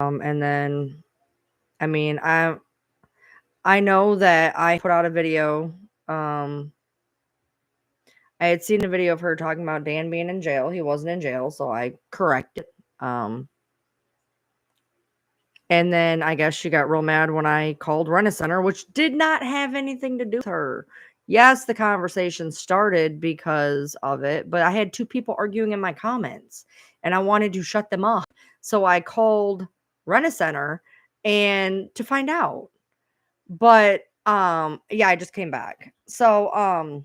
And then, I mean, I know that I put out a video. I had seen a video of her talking about Dan being in jail. He wasn't in jail, so I corrected. And then I guess she got real mad when I called Rent-A-Center, which did not have anything to do with her. Yes, the conversation started because of it, but I had 2 people arguing in my comments, and I wanted to shut them off. So I called Rent-A-Center and to find out. But, yeah, I just came back. So,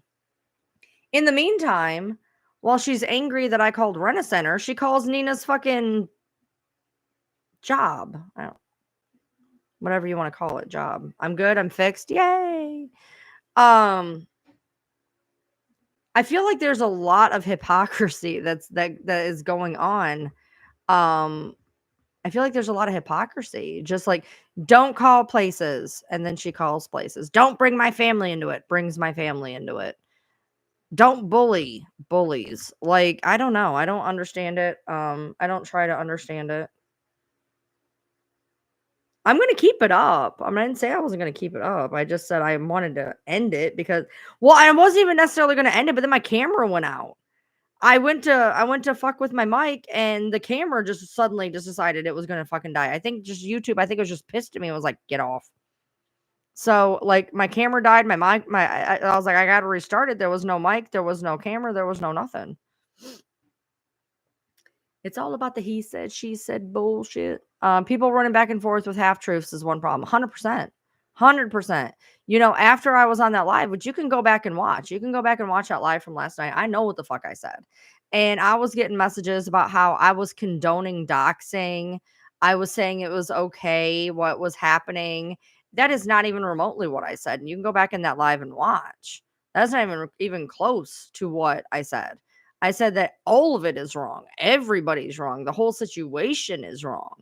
in the meantime, while she's angry that I called Rent-A-Center, she calls Nina's fucking job. Whatever you want to call it, job. I'm good, I'm fixed. Yay. Um, I feel like there's a lot of hypocrisy that is going on. Um, I feel like there's a lot of hypocrisy. Just like, don't call places, and then she calls places. Don't bring my family into it, brings my family into it. Don't bully bullies. Like, I don't know. I don't understand it. I don't try to understand it. I'm gonna keep it up. I didn't say I wasn't gonna keep it up. I just said I wanted to end it because, well, I wasn't even necessarily gonna end it, but then my camera went out. I went to fuck with my mic, and the camera just suddenly just decided it was gonna fucking die. I think just YouTube, I think it was just pissed at me and was like, "Get off." So, like, my camera died, my mic, I was like, "I gotta restart it." There was no mic, there was no camera, there was no nothing. It's all about the he said, she said bullshit. People running back and forth with half truths is one problem. 100%. 100%. You know, after I was on that live, which you can go back and watch, you can go back and watch that live from last night. I know what the fuck I said. And I was getting messages about how I was condoning doxing. I was saying it was okay what was happening. That is not even remotely what I said. And you can go back in that live and watch. That's not even close to what I said. I said that all of it is wrong. Everybody's wrong. The whole situation is wrong.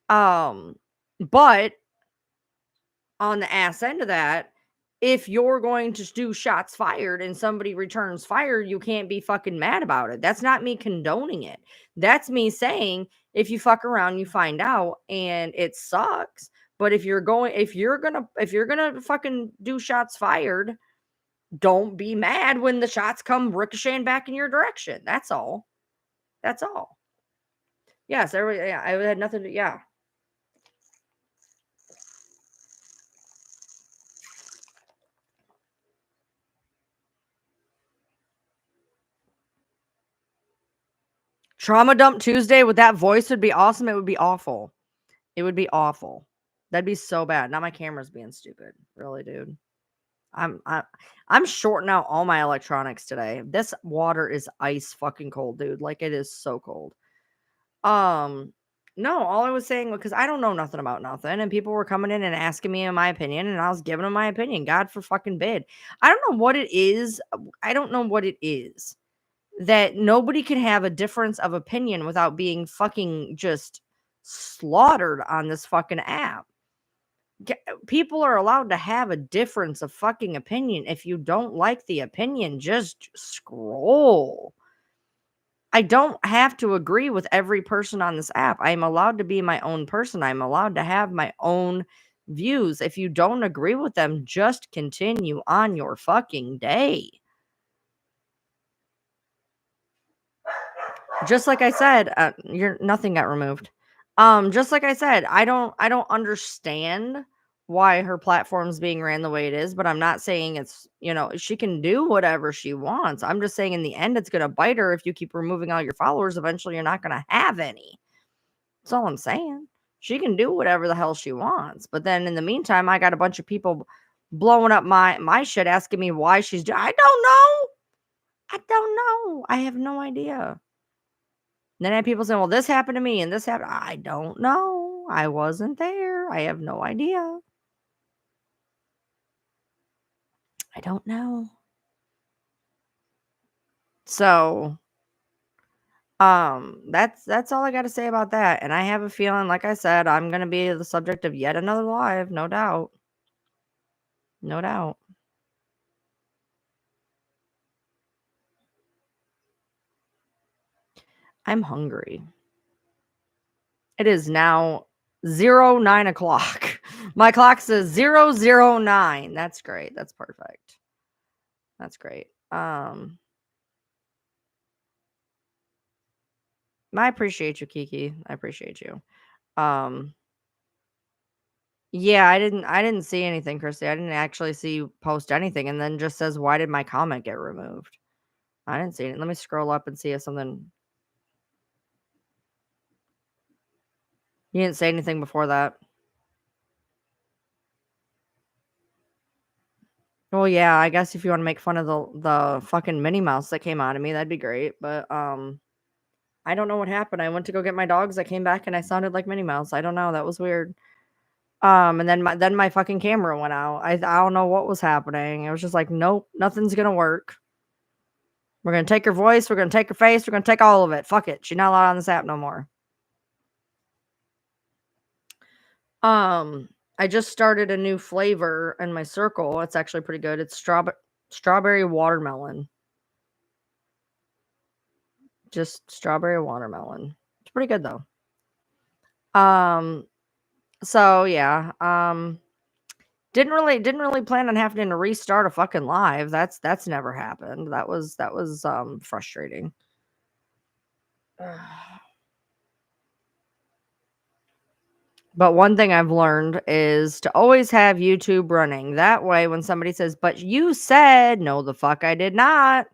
But on the ass end of that, if you're going to do shots fired and somebody returns fire, you can't be fucking mad about it. That's not me condoning it. That's me saying if you fuck around, you find out and it sucks. But if you're gonna fucking do shots fired, don't be mad when the shots come ricocheting back in your direction. That's all. That's all. Yes, yeah, I had nothing to, yeah. Trauma dump Tuesday with that voice would be awesome. It would be awful. It would be awful. That'd be so bad. Now my camera's being stupid. Really, dude. I'm shorting out all my electronics today. This water is ice fucking cold, dude. Like, it is so cold. No, all I was saying, because I don't know nothing about nothing, and people were coming in and asking me in my opinion, and I was giving them my opinion. God for fucking bid. I don't know what it is. I don't know what it is that nobody can have a difference of opinion without being fucking just slaughtered on this fucking app. People are allowed to have a difference of fucking opinion. If you don't like the opinion, just scroll. I don't have to agree with every person on this app. I'm allowed to be my own person. I'm allowed to have my own views. If you don't agree with them, just continue on your fucking day. Just like I said, nothing got removed. Just like I said, I don't understand why her platform's being ran the way it is, but I'm not saying it's, she can do whatever she wants. I'm just saying in the end, it's going to bite her if you keep removing all your followers. Eventually, you're not going to have any. That's all I'm saying. She can do whatever the hell she wants. But then in the meantime, I got a bunch of people blowing up my shit, asking me why she's doing. I don't know. I don't know. I have no idea. Then I had people saying, well, this happened to me and this happened. I don't know. I wasn't there. I have no idea. I don't know. So, that's all I got to say about that. And I have a feeling, like I said, I'm going to be the subject of yet another live, no doubt. No doubt. I'm hungry. It is now 09:00. My clock says 009. That's great. That's perfect. That's great. I appreciate you, Kiki. I appreciate you. Um, yeah, I didn't see anything, Christy. I didn't actually see you post anything, and then just says, "Why did my comment get removed?" I didn't see it. Let me scroll up and see if something. You didn't say anything before that. Well, yeah, I guess if you want to make fun of the fucking Minnie Mouse that came out of me, that'd be great. But I don't know what happened. I went to go get my dogs. I came back and I sounded like Minnie Mouse. I don't know. That was weird. And then my fucking camera went out. I don't know what was happening. It was just like, nope, nothing's gonna work. We're gonna take her voice. We're gonna take her face. We're gonna take all of it. Fuck it. She's not allowed on this app no more. I just started a new flavor in my circle. It's actually pretty good. It's strawberry watermelon. Just strawberry watermelon. It's pretty good though. Um, so yeah. Didn't really plan on having to restart a fucking live. That's never happened. That was frustrating. But one thing I've learned is to always have YouTube running. That way when somebody says, "But you said," no the fuck I did not.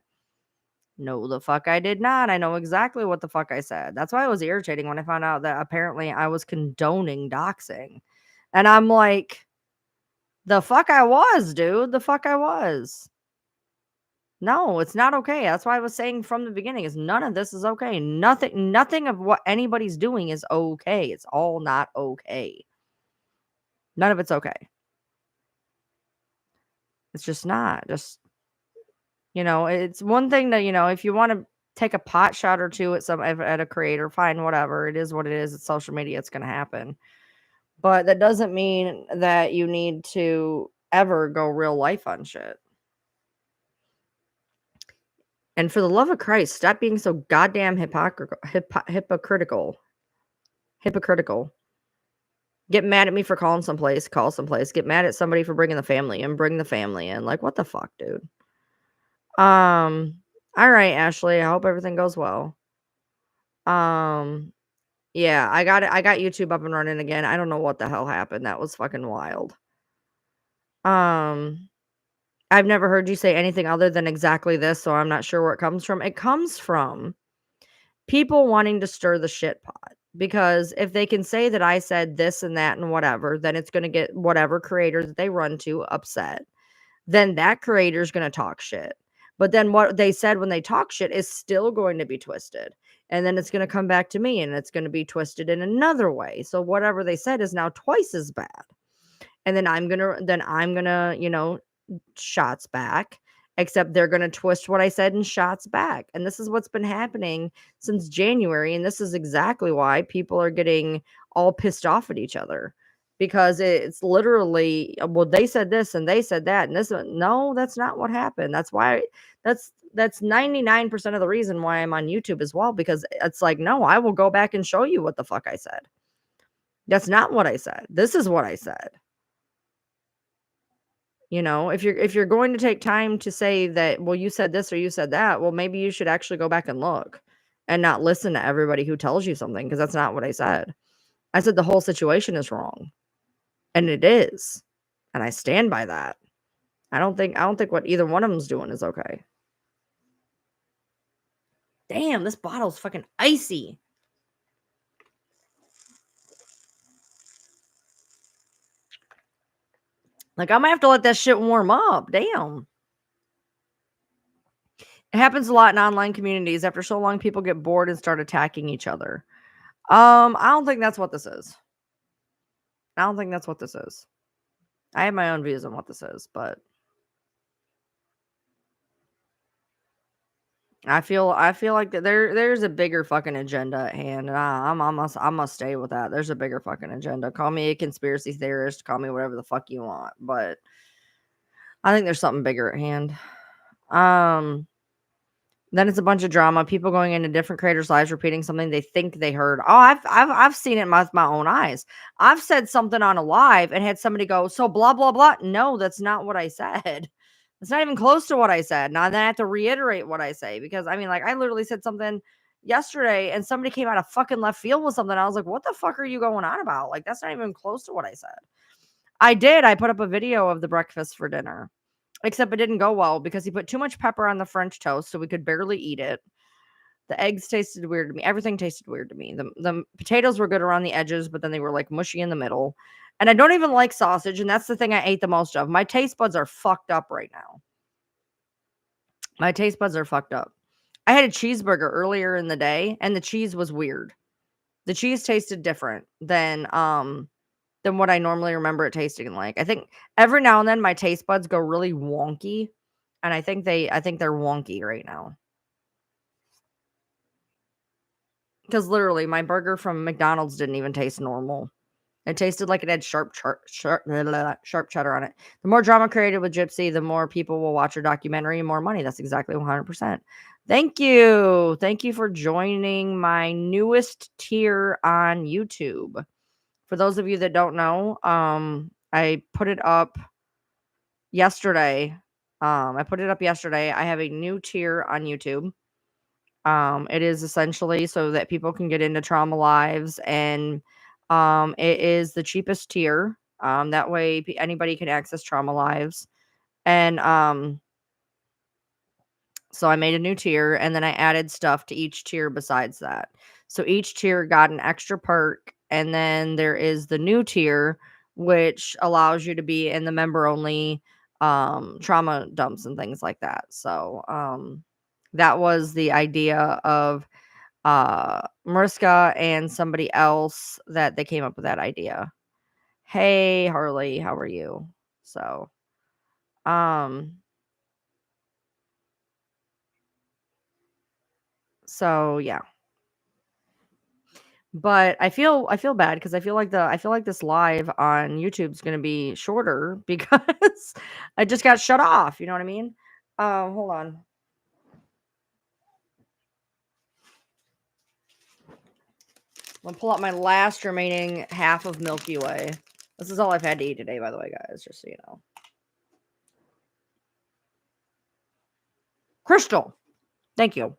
No the fuck I did not. I know exactly what the fuck I said. That's why it was irritating when I found out that apparently I was condoning doxing. And I'm like, the fuck I was, dude. The fuck I was. No, it's not okay. That's why I was saying from the beginning is none of this is okay. Nothing of what anybody's doing is okay. It's all not okay. None of it's okay. It's just not. Just it's one thing that, if you want to take a pot shot or two at a creator, fine, whatever. It is what it is. It's social media. It's going to happen. But that doesn't mean that you need to ever go real life on shit. And for the love of Christ, stop being so goddamn hypocritical. Hypocritical. Get mad at me for calling someplace, call someplace. Get mad at somebody for bringing the family and bring the family in. Like, what the fuck, dude? All right, Ashley. I hope everything goes well. Yeah, I got it. I got YouTube up and running again. I don't know what the hell happened. That was fucking wild. Um, I've never heard you say anything other than exactly this, so I'm not sure where it comes from. It comes from people wanting to stir the shit pot. Because if they can say that I said this and that and whatever, then it's going to get whatever creator that they run to upset. Then that creator is going to talk shit. But then what they said when they talk shit is still going to be twisted. And then it's going to come back to me and it's going to be twisted in another way. So whatever they said is now twice as bad. And then I'm going to, shots back, except they're going to twist what I said in shots back. And this is what's been happening since January. And this is exactly why people are getting all pissed off at each other because it's literally, well, they said this and they said that. And no, that's not what happened. That's 99% of the reason why I'm on YouTube as well, because it's like, no, I will go back and show you what the fuck I said. That's not what I said. This is what I said. If you're going to take time to say that, well, you said this or you said that, well, maybe you should actually go back and look and not listen to everybody who tells you something, because that's not what I said. I said the whole situation is wrong, and it is, and I stand by that. I don't think what either one of them's doing is okay. Damn, this bottle's fucking icy. Like, I'm gonna have to let that shit warm up. Damn. It happens a lot in online communities. After so long, people get bored and start attacking each other. I don't think that's what this is. I don't think that's what this is. I have my own views on what this is, but I feel like that there's a bigger fucking agenda at hand, and I must stay with that. There's a bigger fucking agenda. Call me a conspiracy theorist, call me whatever the fuck you want, but I think there's something bigger at hand. Then it's a bunch of drama, people going into different creators' lives, repeating something they think they heard. Oh, I've seen it with my own eyes. I've said something on a live and had somebody go, "So blah blah blah." No, that's not what I said. It's not even close to what I said. Now then I have to reiterate what I say because I mean, like, I literally said something yesterday and somebody came out of fucking left field with something. I was like, "What the fuck are you going on about?" Like, that's not even close to what I said. I did. I put up a video of the breakfast for dinner. Except it didn't go well because he put too much pepper on the French toast, so we could barely eat it. The eggs tasted weird to me. Everything tasted weird to me. The potatoes were good around the edges, but then they were like mushy in the middle. And I don't even like sausage, and that's the thing I ate the most of. My taste buds are fucked up right now. My taste buds are fucked up. I had a cheeseburger earlier in the day, and the cheese was weird. The cheese tasted different than what I normally remember it tasting like. I think every now and then my taste buds go really wonky, and I think they're wonky right now. Because literally, my burger from McDonald's didn't even taste normal. It tasted like it had sharp cheddar on it. The more drama created with Gypsy, the more people will watch your documentary and more money. That's exactly 100%. Thank you. Thank you for joining my newest tier on YouTube. For those of you that don't know, I put it up yesterday. I have a new tier on YouTube. It is essentially so that people can get into trauma lives, and it is the cheapest tier. That way anybody can access trauma lives. And so I made a new tier and then I added stuff to each tier besides that. So each tier got an extra perk, and then there is the new tier which allows you to be in the member only trauma dumps and things like that. So that was the idea of Mariska and somebody else that they came up with that idea. Hey Harley, how are you? So um yeah. But I feel bad because I feel like this live on YouTube's gonna be shorter because I just got shut off, you know what I mean? Hold on. I'm gonna pull out my last remaining half of Milky Way. This is all I've had to eat today, by the way, guys, just so you know. Crystal, thank you.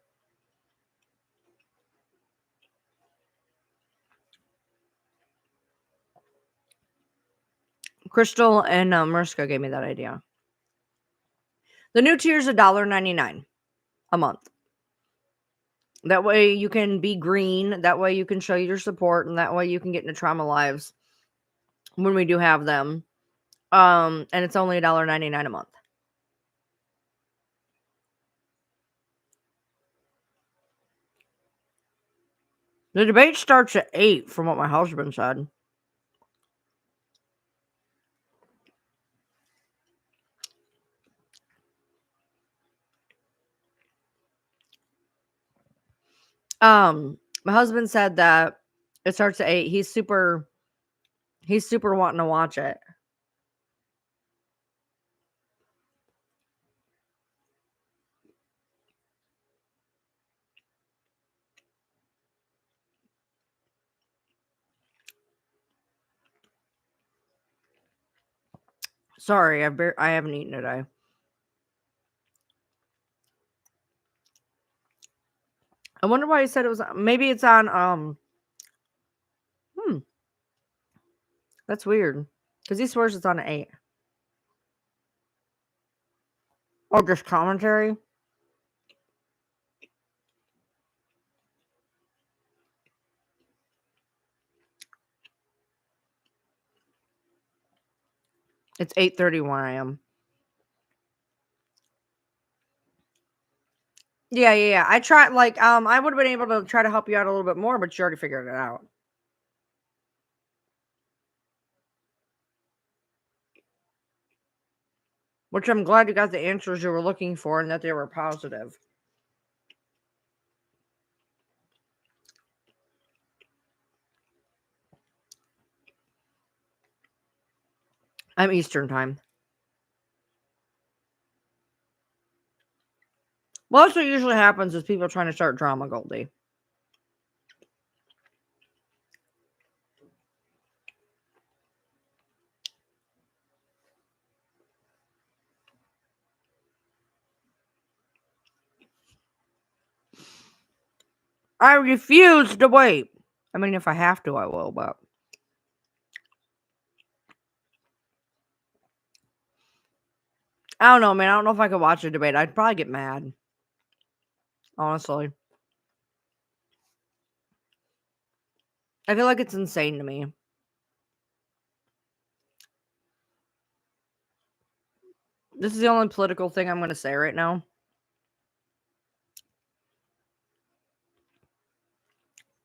Crystal and Mariska gave me that idea. The new tier is $1.99 a month. That way you can be green. That way you can show your support, and that way you can get into trauma lives when we do have them. And it's only $1.99 a month. The debate starts at 8 from what my husband said. My husband said that it starts at 8. He's super wanting to watch it. Sorry, I haven't eaten today. I wonder why he said it was. Maybe it's on. That's weird because he swears it's on an 8. Oh, just commentary. It's 8:31 a.m. Yeah. I tried, like, I would have been able to try to help you out a little bit more, but you already figured it out. Which I'm glad you got the answers you were looking for and that they were positive. I'm Eastern time. Well, that's what usually happens is people trying to start drama, Goldie. I refuse to wait. I mean, if I have to, I will, but I don't know, man. I don't know if I could watch a debate. I'd probably get mad, honestly. I feel like it's insane to me. This is the only political thing I'm going to say right now.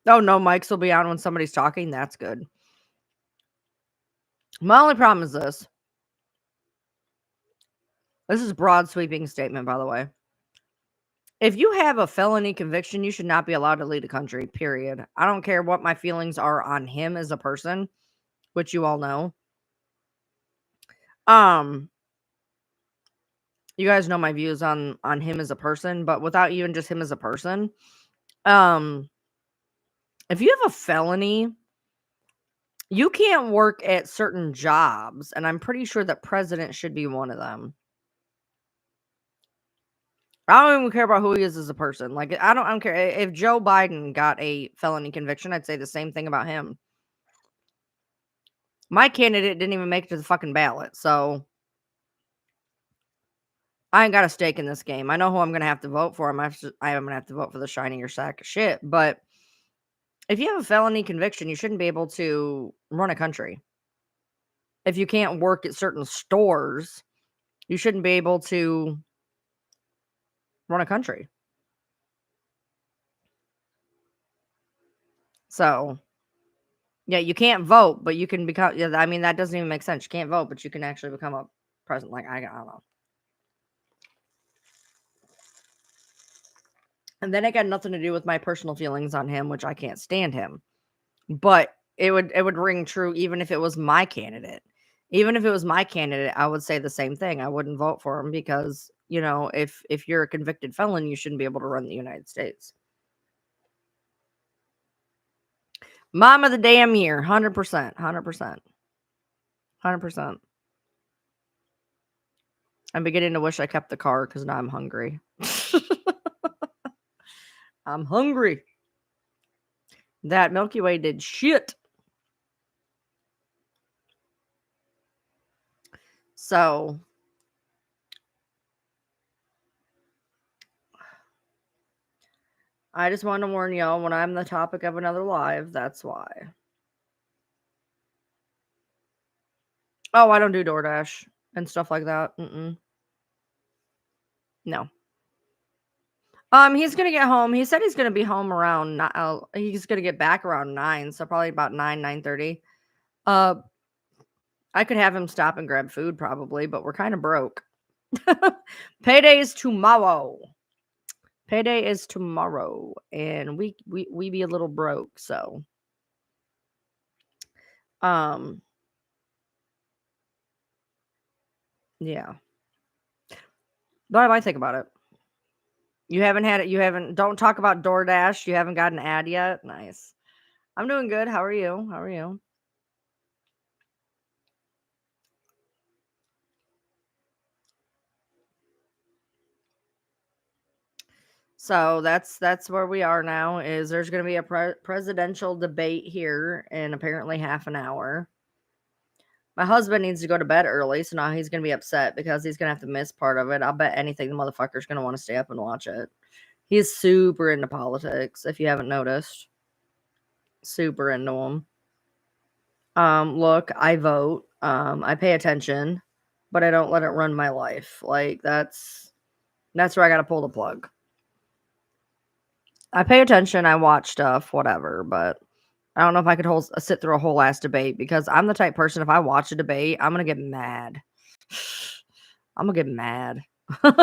Oh, no, mics will be on when somebody's talking. That's good. My only problem is this. This is a broad sweeping statement, by the way. If you have a felony conviction, you should not be allowed to lead a country, period. I don't care what my feelings are on him as a person, which you all know. You guys know my views on him as a person, but without even just him as a person, if you have a felony, you can't work at certain jobs, and I'm pretty sure that president should be one of them. I don't even care about who he is as a person. Like, I don't care if Joe Biden got a felony conviction. I'd say the same thing about him. My candidate didn't even make it to the fucking ballot, so I ain't got a stake in this game. I know who I'm gonna have to vote for. I am gonna have to vote for the shinier sack of shit. But if you have a felony conviction, you shouldn't be able to run a country. If you can't work at certain stores, you shouldn't be able to run a country. So, yeah, you can't vote, but you can become. Yeah, I mean, that doesn't even make sense. You can't vote, but you can actually become a president. Like, I don't know. And then it got nothing to do with my personal feelings on him, which I can't stand him. But it would ring true even if it was my candidate. Even if it was my candidate, I would say the same thing. I wouldn't vote for him because, if you're a convicted felon, you shouldn't be able to run the United States. Mom of the damn year, 100%, 100%, 100%. I'm beginning to wish I kept the car because now I'm hungry. I'm hungry. That Milky Way did shit. So, I just want to warn y'all when I'm the topic of another live, that's why. Oh, I don't do DoorDash and stuff like that. No. He's gonna get home. He said he's gonna be home around. He's gonna get back around 9, so probably about 9:30. Uh, I could have him stop and grab food probably, but we're kind of broke. Payday is tomorrow. Payday is tomorrow, and we be a little broke. So, yeah. What do I think about it? You haven't had it. You haven't. Don't talk about DoorDash. You haven't got an ad yet. Nice. I'm doing good. How are you? How are you? So that's where we are now. Is there's going to be a presidential debate here in apparently half an hour. My husband needs to go to bed early, so now he's going to be upset because he's going to have to miss part of it. I'll bet anything the motherfucker's going to want to stay up and watch it. He's super into politics, if you haven't noticed. Super into them. Look, I vote. I pay attention, but I don't let it run my life. Like that's where I got to pull the plug. I pay attention, I watch stuff, whatever, but I don't know if I could sit through a whole ass debate because I'm the type person, if I watch a debate, I'm gonna get mad. I'm gonna get mad. I'm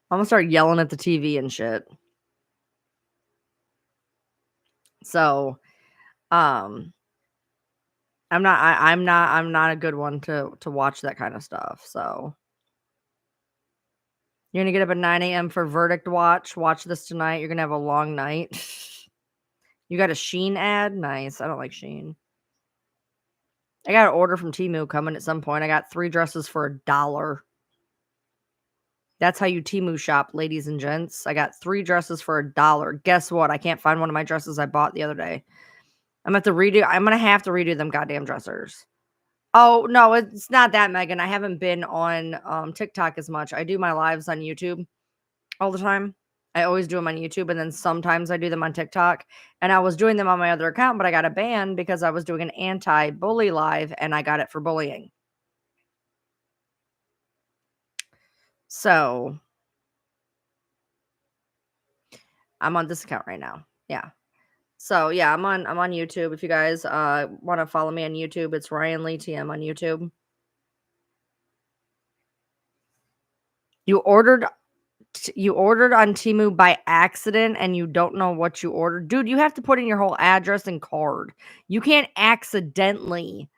gonna start yelling at the TV and shit. So, I'm not a good one to watch that kind of stuff. So, You're gonna get up at 9 a.m. for Verdict Watch. Watch this tonight. You're gonna have a long night. You got a Sheen ad? Nice. I don't like Sheen. I got an order from Temu coming at some point. I got 3 dresses for $1. That's how you Temu shop, ladies and gents. I got 3 dresses for $1. Guess what? I can't find one of my dresses I bought the other day. I'm gonna have to redo them goddamn dressers. Oh, no, it's not that, Megan. I haven't been on TikTok as much. I do my lives on YouTube all the time. I always do them on YouTube, and then sometimes I do them on TikTok. And I was doing them on my other account, but I got a ban because I was doing an anti-bully live, and I got it for bullying. So I'm on this account right now. Yeah. So yeah, I'm on YouTube. If you guys want to follow me on YouTube, it's Ryan Lee TM on YouTube. You ordered on Temu by accident and you don't know what you ordered. Dude, you have to put in your whole address and card. You can't accidentally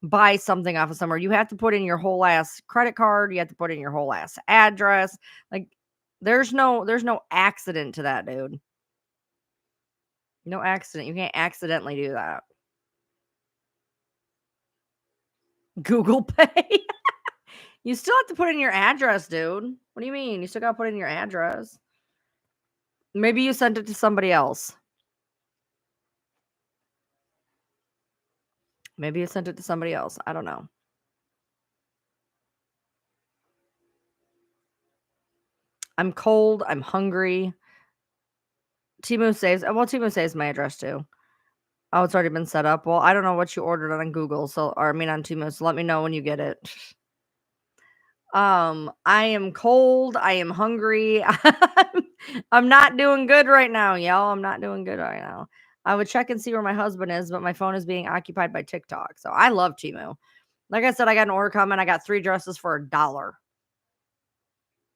buy something off of somewhere. You have to put in your whole ass credit card. You have to put in your whole ass address. Like there's no accident to that, dude. No accident. You can't accidentally do that. Google Pay. You still have to put in your address, dude. What do you mean? You still got to put in your address. Maybe you sent it to somebody else. Maybe you sent it to somebody else. I don't know. I'm cold. I'm hungry. Temu saves my address too. Oh, it's already been set up. Well, I don't know what you ordered on Google, on Temu, so let me know when you get it. I am cold. I am hungry. I'm not doing good right now, y'all. I'm not doing good right now. I would check and see where my husband is, but my phone is being occupied by TikTok. So I love Temu. Like I said, I got an order coming. I got 3 dresses for $1.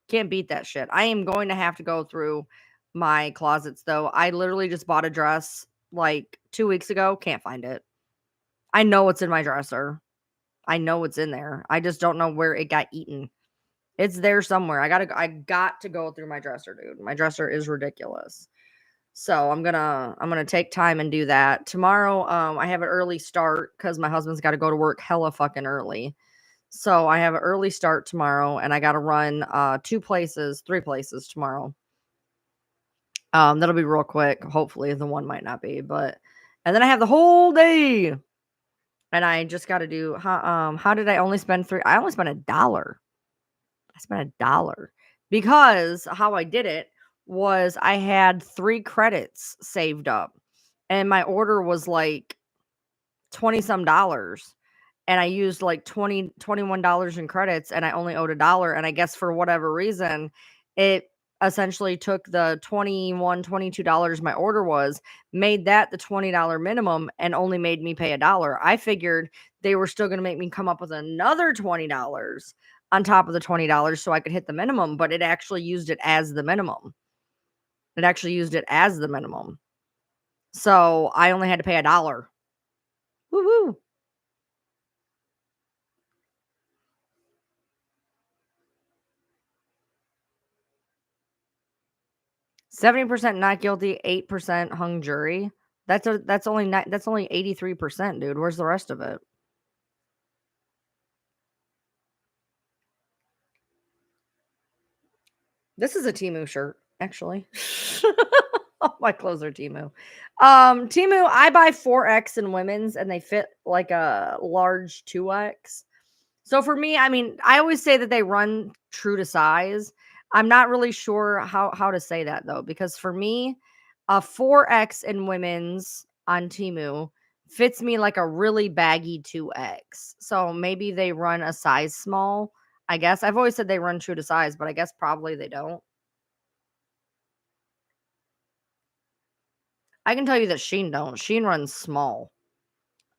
Can't beat that shit. I am going to have to go through my closets though. I literally just bought a dress like 2 weeks ago. Can't find it. I know it's in my dresser. I know it's in there. I just don't know where it got eaten. It's there somewhere. I got to go through my dresser, dude. My dresser is ridiculous. So I'm gonna take time and do that. Tomorrow, I have an early start because my husband's got to go to work hella fucking early. So I have an early start tomorrow and I gotta run 3 places tomorrow. That'll be real quick. Hopefully the one might not be, but and then I have the whole day. And I just gotta do how did I only spend 3? I only spent $1. I spent $1 because how I did it was I had 3 credits saved up and my order was like 20 some dollars and I used like $21 in credits and I only owed $1 and I guess for whatever reason it essentially took the $22 my order was, made that the $20 minimum and only made me pay $1. I figured they were still going to make me come up with another $20 on top of the $20 so I could hit the minimum, but it actually used it as the minimum. It actually used it as the minimum. So I only had to pay $1. Woo-hoo. 70% not guilty, 8% hung jury. That's only 83%, dude. Where's the rest of it? This is a Temu shirt, actually. All my clothes are Temu. Temu, I buy 4X in women's and they fit like a large 2X. So for me, I mean, I always say that they run true to size. I'm not really sure how to say that though, because for me, a 4X in women's on Temu fits me like a really baggy 2X. So maybe they run a size small. I guess I've always said they run true to size, but I guess probably they don't. I can tell you that Sheen don't. Sheen runs small.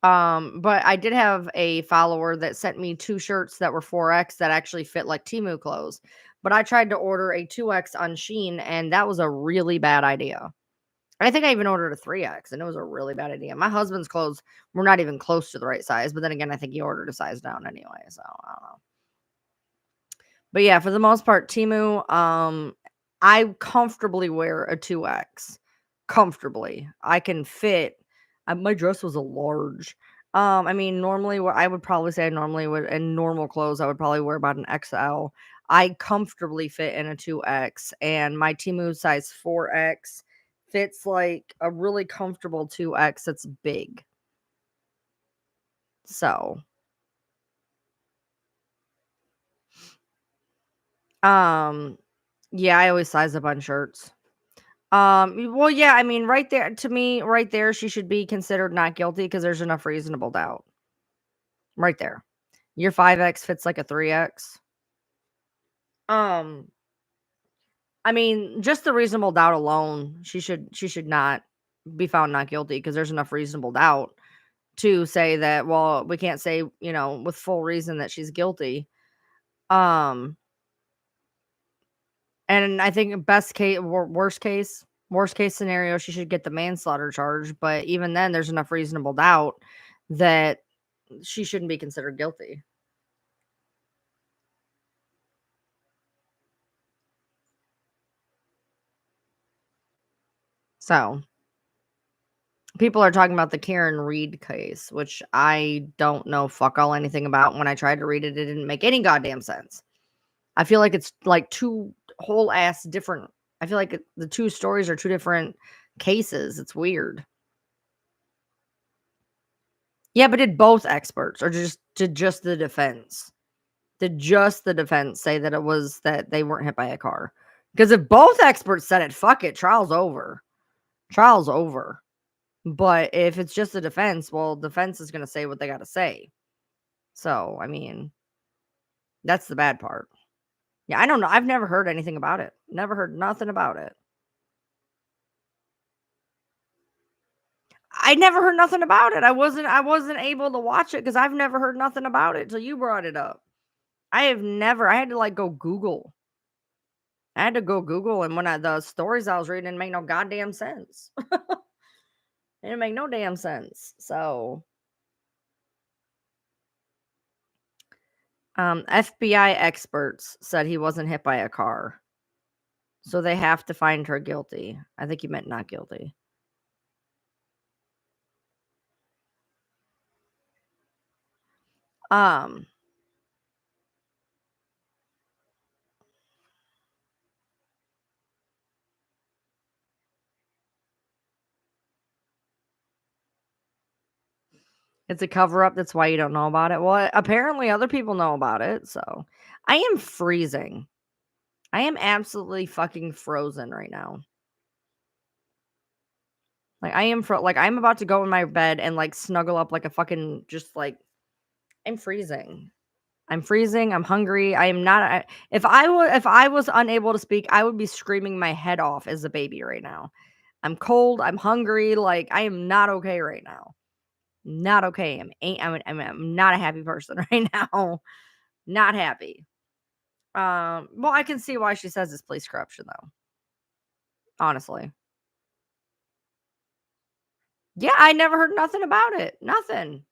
But I did have a follower that sent me 2 shirts that were 4X that actually fit like Temu clothes. But I tried to order a 2X on Sheen and that was a really bad idea. I think I even ordered a 3X and it was a really bad idea. My husband's clothes were not even close to the right size, but then again, I think he ordered a size down anyway. So I don't know. But yeah, for the most part, Temu, I comfortably wear a 2X. Comfortably. I can fit. My dress was a large. I mean, normally what I would probably say I normally would in normal clothes, I would probably wear about an XL. I comfortably fit in a 2X, and my Temu size 4X fits like a really comfortable 2X that's big. So, um, yeah, I always size up on shirts. Well, yeah, I mean, right there, to me, right there, she should be considered not guilty because there's enough reasonable doubt. Right there. Your 5X fits like a 3X. Um, I mean, just the reasonable doubt alone, she should not be found not guilty because there's enough reasonable doubt to say that, well, we can't say, with full reason that she's guilty. Um, and I think worst case scenario, she should get the manslaughter charge. But even then, there's enough reasonable doubt that she shouldn't be considered guilty. So people are talking about the Karen Reed case, which I don't know fuck all anything about. When I tried to read it, it didn't make any goddamn sense. I feel like it's like two whole ass different. I feel like the two stories are two different cases. It's weird. Yeah, but did both experts or just the defense? Did just the defense say that it was that they weren't hit by a car? Because if both experts said it, fuck it, trial's over. Trial's over. But if it's just the defense, well, defense is going to say what they got to say. So, I mean, that's the bad part. Yeah, I don't know. I've never heard anything about it. Never heard nothing about it. I never heard nothing about it. I wasn't able to watch it because I've never heard nothing about it till you brought it up. I had to like go Google. I had to go Google, and the stories I was reading didn't make no goddamn sense. It didn't make no damn sense. So, FBI experts said he wasn't hit by a car, so they have to find her guilty. I think he meant not guilty. Um, it's a cover up. That's why you don't know about it. Well, apparently other people know about it. So, I am freezing. I am absolutely fucking frozen right now. Like like I'm about to go in my bed and like snuggle up like a fucking just like I'm freezing. I'm freezing. I'm hungry. I am not. If I was unable to speak, I would be screaming my head off as a baby right now. I'm cold. I'm hungry. Like I am not okay right now. Not okay. I'm not a happy person right now. Not happy. Well, I can see why she says it's police corruption though. Honestly. Yeah, I never heard nothing about it. Nothing.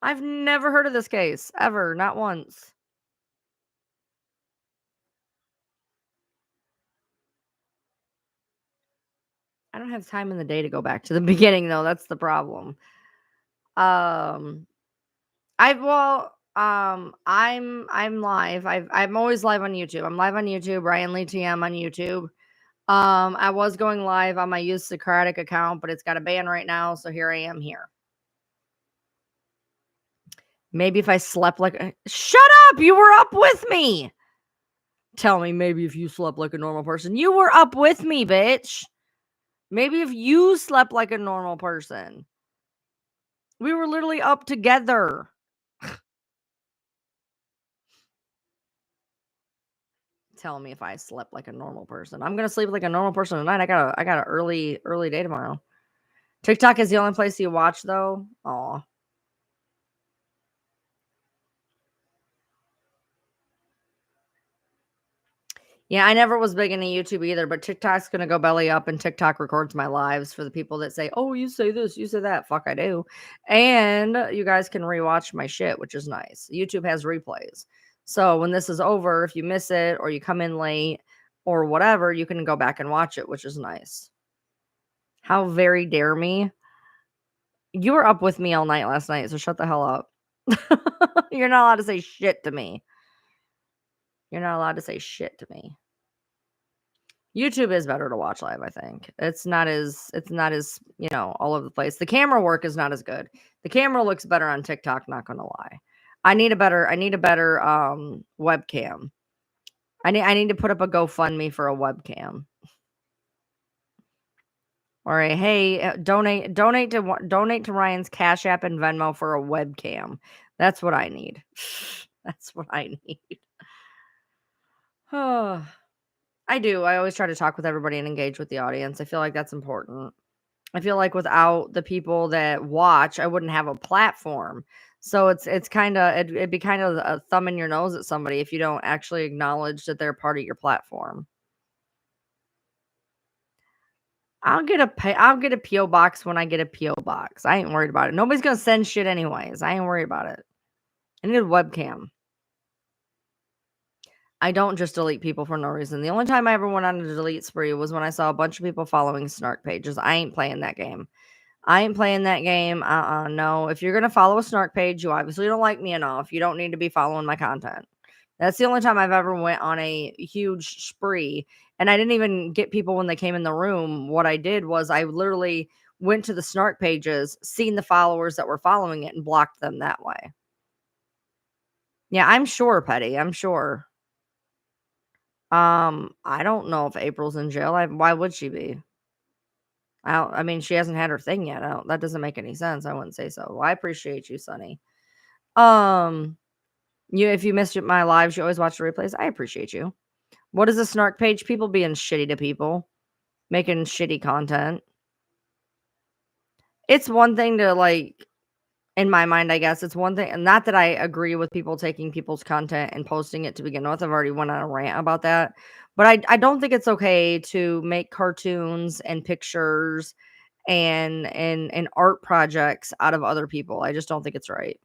I've never heard of this case ever, not once. I don't have time in the day to go back to the beginning though. That's the problem. Um, I'm live. I'm always live on YouTube. I'm live on YouTube. Ryan Lee TM on YouTube. I was going live on my Use Socratic account, but it's got a ban right now, so here I am here. Maybe if I slept like shut up, you were up with me. Tell me maybe if you slept like a normal person. You were up with me, bitch. Maybe if you slept like a normal person. We were literally up together. Tell me if I slept like a normal person. I'm gonna sleep like a normal person tonight. I got an early day tomorrow. TikTok is the only place you watch though. Oh, yeah, I never was big into YouTube either, but TikTok's gonna go belly up, and TikTok records my lives for the people that say, "Oh, you say this, you say that." Fuck, I do, and you guys can rewatch my shit, which is nice. YouTube has replays, So when this is over, if you miss it or you come in late or whatever, you can go back and watch it, which is nice. How very dare me. You were up with me all night last night, so shut the hell up. You're not allowed to say shit to me. You're not allowed to say shit to me. YouTube is better to watch live, I think. It's not as, all over the place. The camera work is not as good. The camera looks better on TikTok, not gonna lie. I need a better webcam. I need to put up a GoFundMe for a webcam. Or a hey, donate to Ryan's Cash App and Venmo for a webcam. That's what I need. That's what I need. I do. I always try to talk with everybody and engage with the audience. I feel like that's important. I feel like without the people that watch, I wouldn't have a platform. So it's kind of it'd be kind of a thumb in your nose at somebody if you don't actually acknowledge that they're part of your platform. I'll get a PO box when I get a PO box. I ain't worried about it. Nobody's gonna send shit anyways. I ain't worried about it. I need a webcam. I don't just delete people for no reason. The only time I ever went on a delete spree was when I saw a bunch of people following snark pages. I ain't playing that game. I ain't playing that game. No. If you're gonna follow a snark page, you obviously don't like me enough. You don't need to be following my content. That's the only time I've ever went on a huge spree. And I didn't even get people when they came in the room. What I did was I literally went to the snark pages, seen the followers that were following it, and blocked them that way. Yeah, I'm sure, Petty. I'm sure. I don't know if April's in jail. Why would she be? I mean, she hasn't had her thing yet. That doesn't make any sense. I wouldn't say so. Well, I appreciate you, Sonny. If you missed my lives, you always watch the replays. I appreciate you. What is a snark page? People being shitty to people, making shitty content. It's one thing to in my mind, I guess it's one thing, and not that I agree with people taking people's content and posting it to begin with. I've already went on a rant about that, but I don't think it's okay to make cartoons and pictures and art projects out of other people. I just don't think it's right.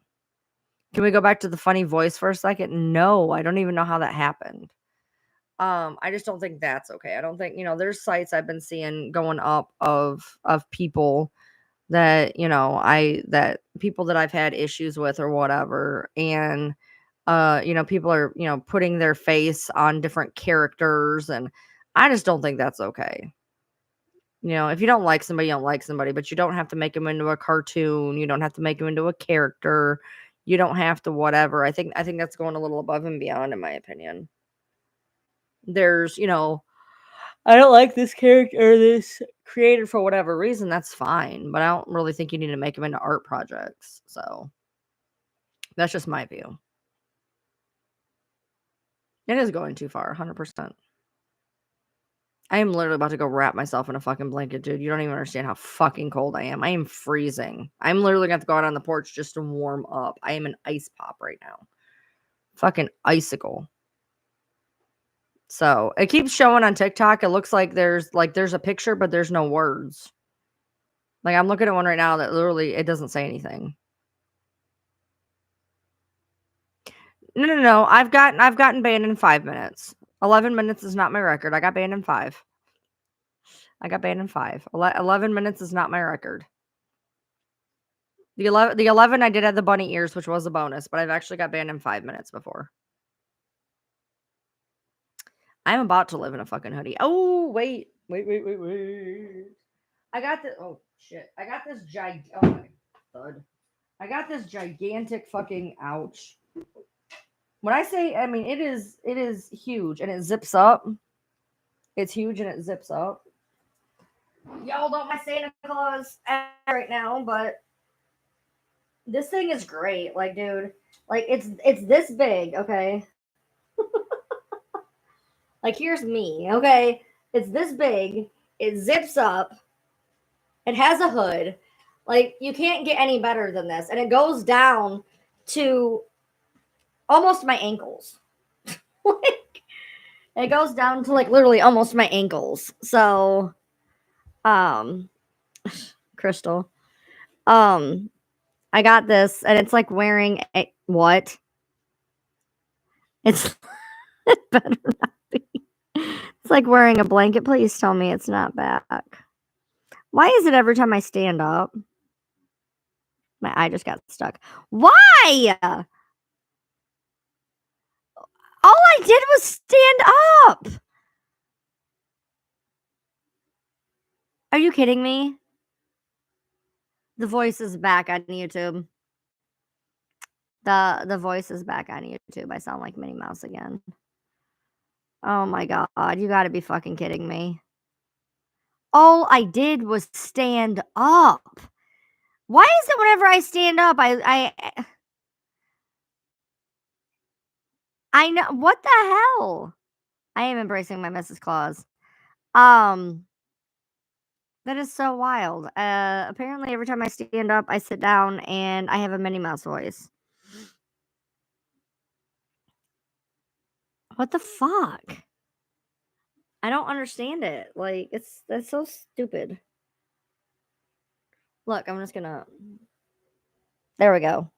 Can we go back to the funny voice for a second? No, I don't even know how that happened. I just don't think that's okay. I don't think, there's sites I've been seeing going up of people that, that people that I've had issues with or whatever. And people are, putting their face on different characters, and I just don't think that's okay. If you don't like somebody, you don't like somebody, but you don't have to make them into a cartoon. You don't have to make them into a character. You don't have to whatever. I think that's going a little above and beyond, in my opinion. There's, I don't like this character or this created for whatever reason. That's fine, but I don't really think you need to make them into art projects. So that's just my view. It is going too far, 100%. I am literally about to go wrap myself in a fucking blanket, dude. You don't even understand how fucking cold I am. I am freezing. I'm literally going to go out on the porch just to warm up. I am an ice pop right now. Fucking icicle. So it keeps showing on TikTok. It looks like there's a picture, but there's no words. Like I'm looking at one right now that literally it doesn't say anything. No. I've gotten banned in 5 minutes. 11 minutes is not my record. I got banned in 5. 11 minutes is not my record. The 11 I did have the bunny ears, which was a bonus, but I've actually got banned in 5 minutes before. I'm about to live in a fucking hoodie. Oh, wait. I got this. Oh, shit. I got this oh my God. I got this gigantic fucking ouch. When I say, I mean, it is huge and it zips up. It's huge and it zips up. Y'all don't mind Santa Claus right now, but this thing is great. Like, dude, like it's this big, okay? Like, here's me, okay? It's this big. It zips up. It has a hood. Like, you can't get any better than this. And it goes down to almost my ankles. Like, it goes down to, like, literally almost my ankles. So, Crystal, I got this, and it's like wearing a what? It's it better not be. It's like wearing a blanket. Please tell me it's not back. Why is it every time I stand up? My eye just got stuck. Why? All I did was stand up. Are you kidding me? The voice is back on YouTube. The voice is back on YouTube. I sound like Minnie Mouse again. Oh my god, you gotta be fucking kidding me. All I did was stand up. Why is it whenever I stand up, I know what the hell? I am embracing my Mrs. Claus. Um, that is so wild. Apparently every time I stand up, I sit down and I have a Minnie Mouse voice. What the fuck? I don't understand it. Like, that's so stupid. Look, I'm just gonna. There we go.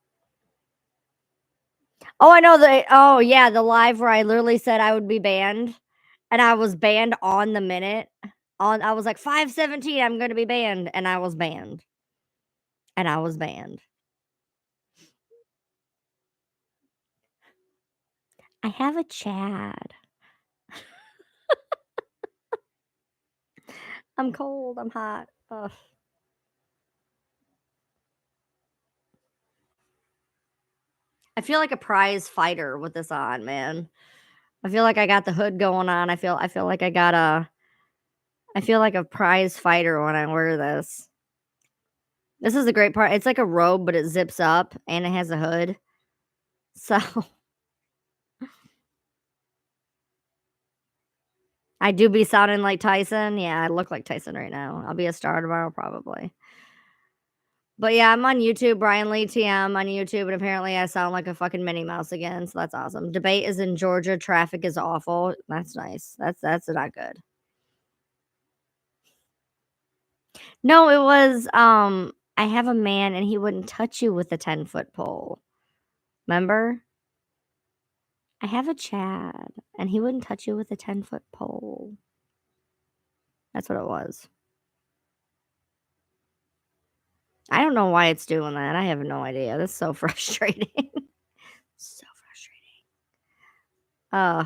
Oh, I know the. Oh, yeah, the live where I literally said I would be banned, and I was banned on the minute. I was like 5:17. I'm going to be banned, and I was banned, and I was banned. I have a Chad. I'm cold. I'm hot. Ugh. I feel like a prize fighter with this on, man. I feel like I got the hood going on. I feel like I feel like a prize fighter when I wear this. This is the great part. It's like a robe, but it zips up and it has a hood. So I do be sounding like Tyson. Yeah, I look like Tyson right now. I'll be a star tomorrow probably. But yeah, I'm on YouTube, Brian Lee TM on YouTube, and apparently I sound like a fucking Minnie Mouse again, so that's awesome. Debate is in Georgia, traffic is awful. That's nice. That's not good. No, it was I have a man and he wouldn't touch you with a 10-foot pole. Remember? I have a Chad and he wouldn't touch you with a 10-foot pole. That's what it was. I don't know why it's doing that. I have no idea. That's so frustrating. So frustrating. Uh,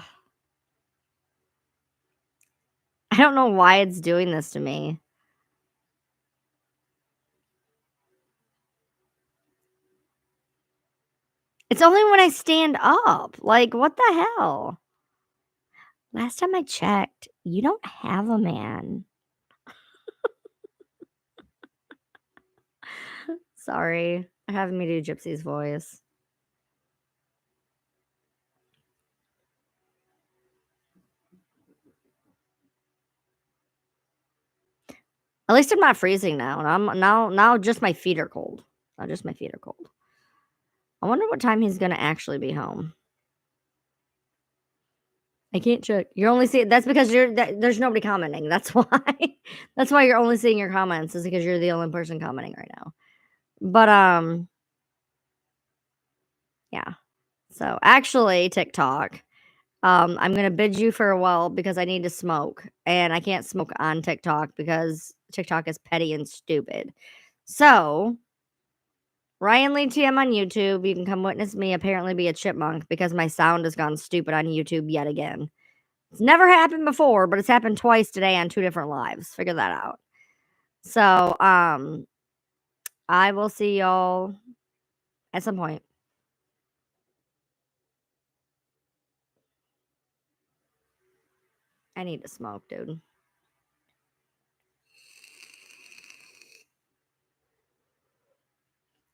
I don't know why it's doing this to me. It's only when I stand up. Like, what the hell? Last time I checked, you don't have a man. Sorry. They're having me do Gypsy's voice. At least I'm not freezing now. Now just my feet are cold. Now just my feet are cold. I wonder what time he's gonna actually be home. I can't check. You're only seeing that's because there's nobody commenting. That's why. That's why you're only seeing your comments is because you're the only person commenting right now. But yeah. So actually, TikTok, I'm gonna bid you farewell because I need to smoke, and I can't smoke on TikTok because TikTok is petty and stupid. So Ryan Lee TM on YouTube. You can come witness me apparently be a chipmunk because my sound has gone stupid on YouTube yet again. It's never happened before, but it's happened twice today on 2 different lives. Figure that out. So, I will see y'all at some point. I need to smoke, dude.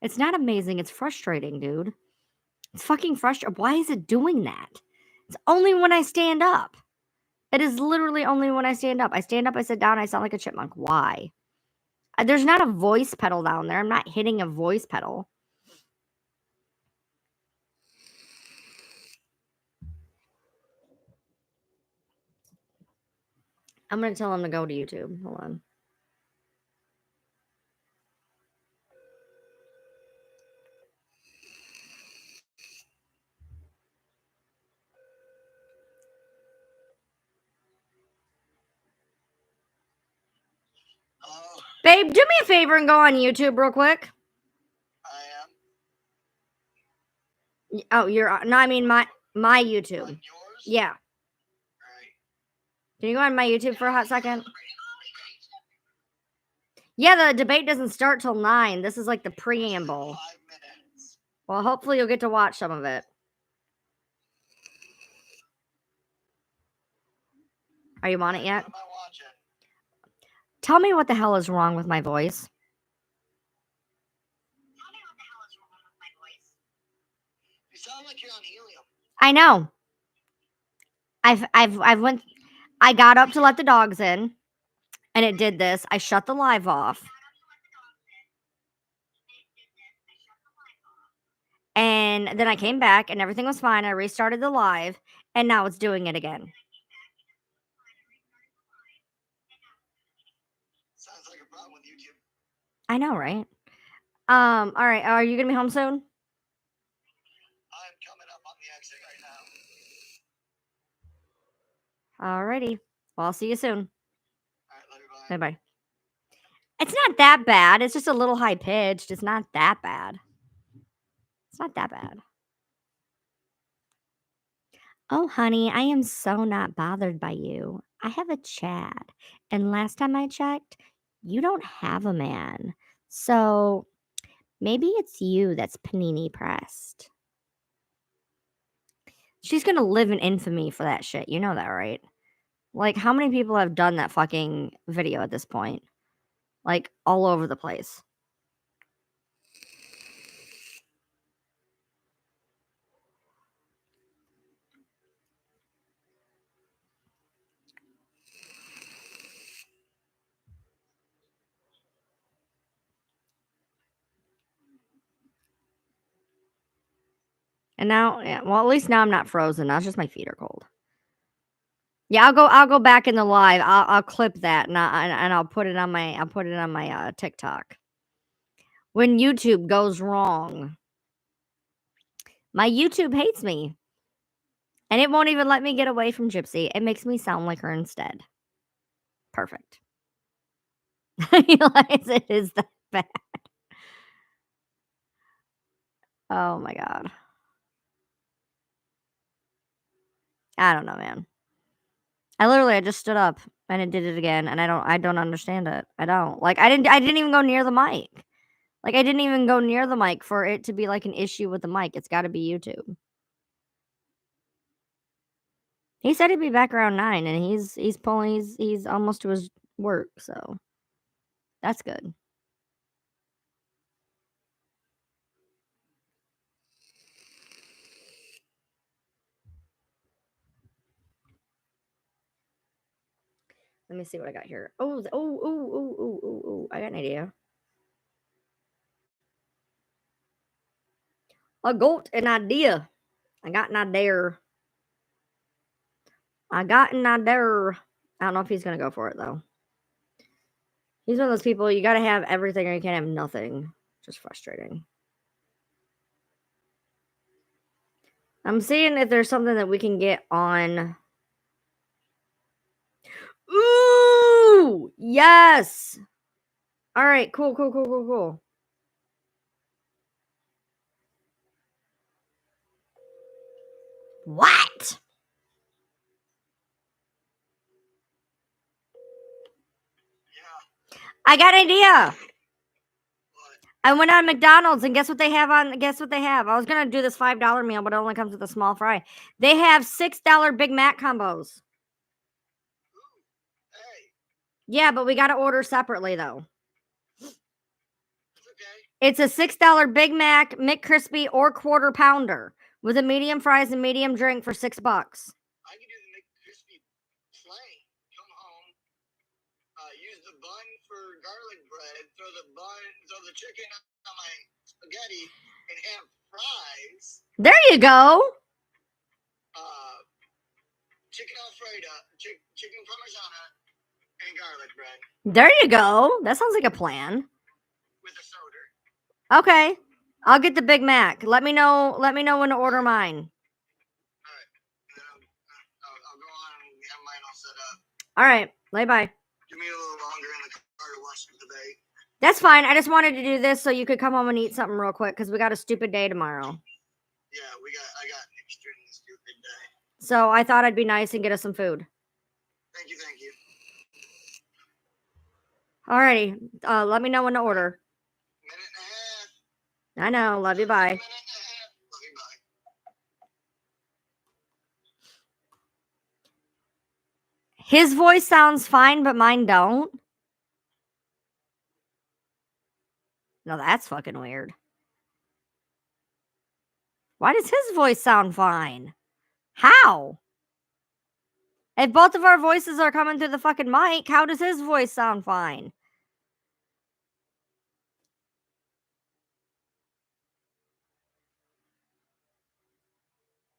It's not amazing. It's frustrating, dude. It's fucking frustrating. Why is it doing that? It's only when I stand up. It is literally only when I stand up. I stand up, I sit down, I sound like a chipmunk. Why? There's not a voice pedal down there. I'm not hitting a voice pedal. I'm gonna tell him to go to YouTube. Hold on. Babe, do me a favor and go on YouTube real quick. I am. Oh, you're no, I mean my YouTube. On yours? Yeah. Right. Can you go on my YouTube for a hot second? Yeah, the debate doesn't start till 9. This is like the preamble. 5 minutes. Well, hopefully you'll get to watch some of it. Are you on it yet? What am I watching? Tell me what the hell is wrong with my voice. You sound like you're on helium. I know. I got up to let the dogs in, and it did this. I shut the live off. And then I came back and everything was fine. I restarted the live and now it's doing it again. Sounds like a problem with YouTube. I know, right? All right. Are you gonna be home soon? I'm coming up on the exit right now. Alrighty. Well, I'll see you soon. All right, love you, bye. Bye-bye. It's not that bad. It's just a little high pitched. It's not that bad. It's not that bad. Oh, honey, I am so not bothered by you. I have a Chad. And last time I checked, you don't have a man. So maybe it's you that's panini pressed. She's going to live in infamy for that shit. You know that, right? Like, how many people have done that fucking video at this point? Like, all over the place. And now, yeah, well, at least now I'm not frozen. Now it's just my feet are cold. Yeah, I'll go back in the live. I'll clip that and I'll put it on my TikTok. When YouTube goes wrong, my YouTube hates me. And it won't even let me get away from Gypsy. It makes me sound like her instead. Perfect. It is that bad. Oh my god. I don't know, man. I just stood up and it did it again, and I don't understand it. I don't. Like, I didn't even go near the mic. Like, I didn't even go near the mic for it to be like an issue with the mic. It's got to be YouTube. He said he'd be back around 9, and he's almost to his work, so that's good. Let me see what I got here. Oh, I got an idea. I got an idea. I got an idea. I don't know if he's gonna go for it though. He's one of those people, you gotta have everything or you can't have nothing. Just frustrating. I'm seeing if there's something that we can get on. Ooh, yes. All right, cool. What? Yeah. I got an idea. What? I went on McDonald's and guess what they have on? Guess what they have? I was gonna do this $5 meal, but it only comes with a small fry. They have $6 Big Mac combos. Ooh. Hey. Yeah, but we gotta order separately though. It's okay. It's a $6 Big Mac, McCrispy, or quarter pounder with a medium fries and medium drink for $6. I can do the McCrispy plain. Come home. Use the bun for garlic bread. Throw the chicken on my spaghetti, and have fries. There you go. Chicken Alfredo, chicken parmesan, and garlic bread There you go. That sounds like a plan. with a soda. Okay. I'll get the Big Mac. Let me know when to order mine. All right. And then I'll go on and have mine all set up. All right. Bye. Give me a little longer in the car to watch the debate. That's fine. I just wanted to do this so you could come home and eat something real quick because we got a stupid day tomorrow. Yeah, I got an extremely stupid day. So I thought I'd be nice and get us some food. Thank you, thank you. Alrighty. Let me know when to order. Minute and a half. I know. Love you. Bye. Minute and a half. Love you, bye. His voice sounds fine, but mine don't. No, that's fucking weird. Why does his voice sound fine? How? If both of our voices are coming through the fucking mic, how does his voice sound fine?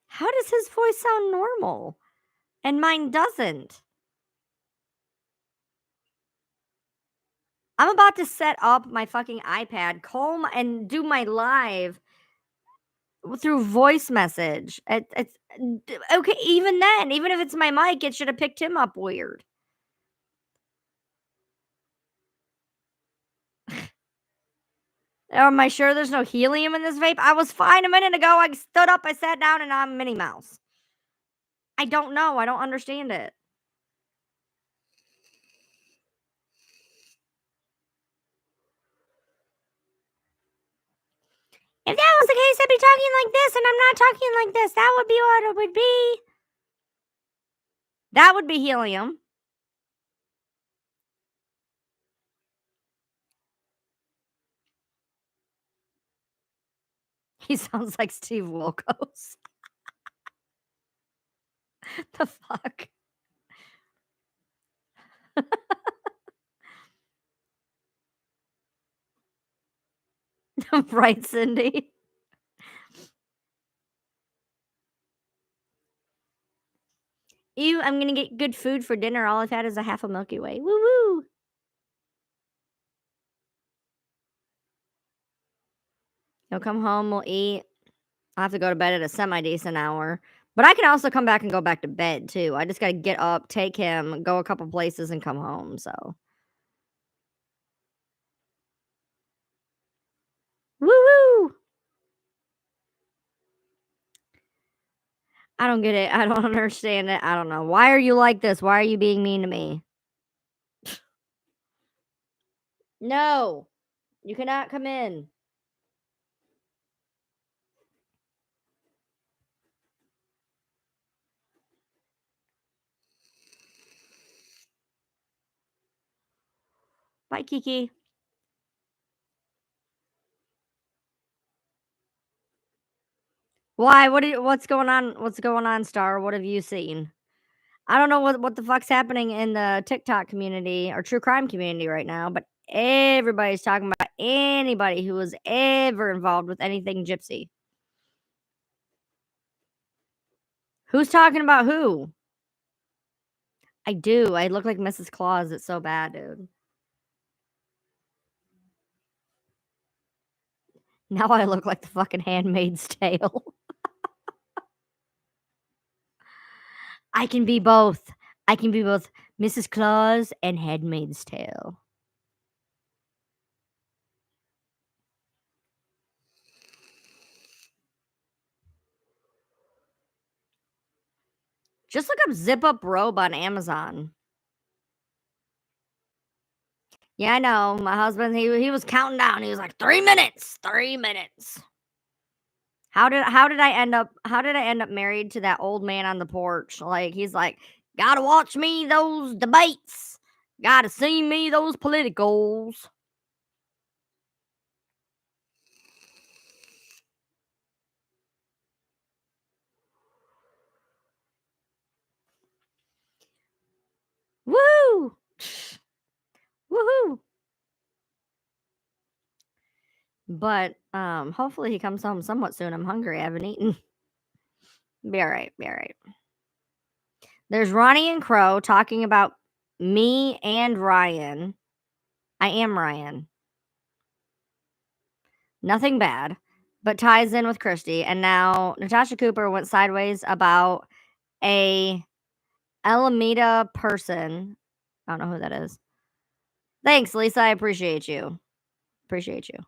How does his voice sound normal? And mine doesn't. I'm about to set up my fucking iPad, call and do my live through voice message. It's okay. Even then, even if it's my mic, it should have picked him up weird. Am I sure there's no helium in this vape? I was fine a minute ago. I stood up, I sat down, and I'm Minnie Mouse. I don't know. I don't understand it. If that was the case, I'd be talking like this, and I'm not talking like this. That would be what it would be. That would be helium. He sounds like Steve Wilkos. The fuck? Right, Cindy? Ew, I'm gonna get good food for dinner. All I've had is a half a Milky Way. Woo woo! He'll come home, we'll eat. I'll have to go to bed at a semi-decent hour. But I can also come back and go back to bed, too. I just gotta get up, take him, go a couple places, and come home, so. Woo woo! I don't get it. I don't understand it. I don't know. Why are you like this? Why are you being mean to me? No! You cannot come in. Bye, Kiki. Why? What's going on? What's going on, Star? What have you seen? I don't know what the fuck's happening in the TikTok community or true crime community right now, but everybody's talking about anybody who was ever involved with anything gypsy. Who's talking about who? I do. I look like Mrs. Claus. It's so bad, dude. Now I look like the fucking Handmaid's Tale. I can be both. I can be both Mrs. Claus and Handmaid's Tale. Just look up Zip Up Robe on Amazon. Yeah, I know. My husband, he was counting down. He was like, 3 minutes, 3 minutes. How did I end up married to that old man on the porch? Like, he's like, gotta watch me those debates. Gotta see me those politicals. Woo! Woohoo! But hopefully he comes home somewhat soon. I'm hungry. I haven't eaten. Be all right. Be all right. There's Ronnie and Crow talking about me and Ryan. I am Ryan. Nothing bad, but ties in with Christy. And now Natasha Cooper went sideways about a Alameda person. I don't know who that is. Thanks, Lisa. I appreciate you. Appreciate you.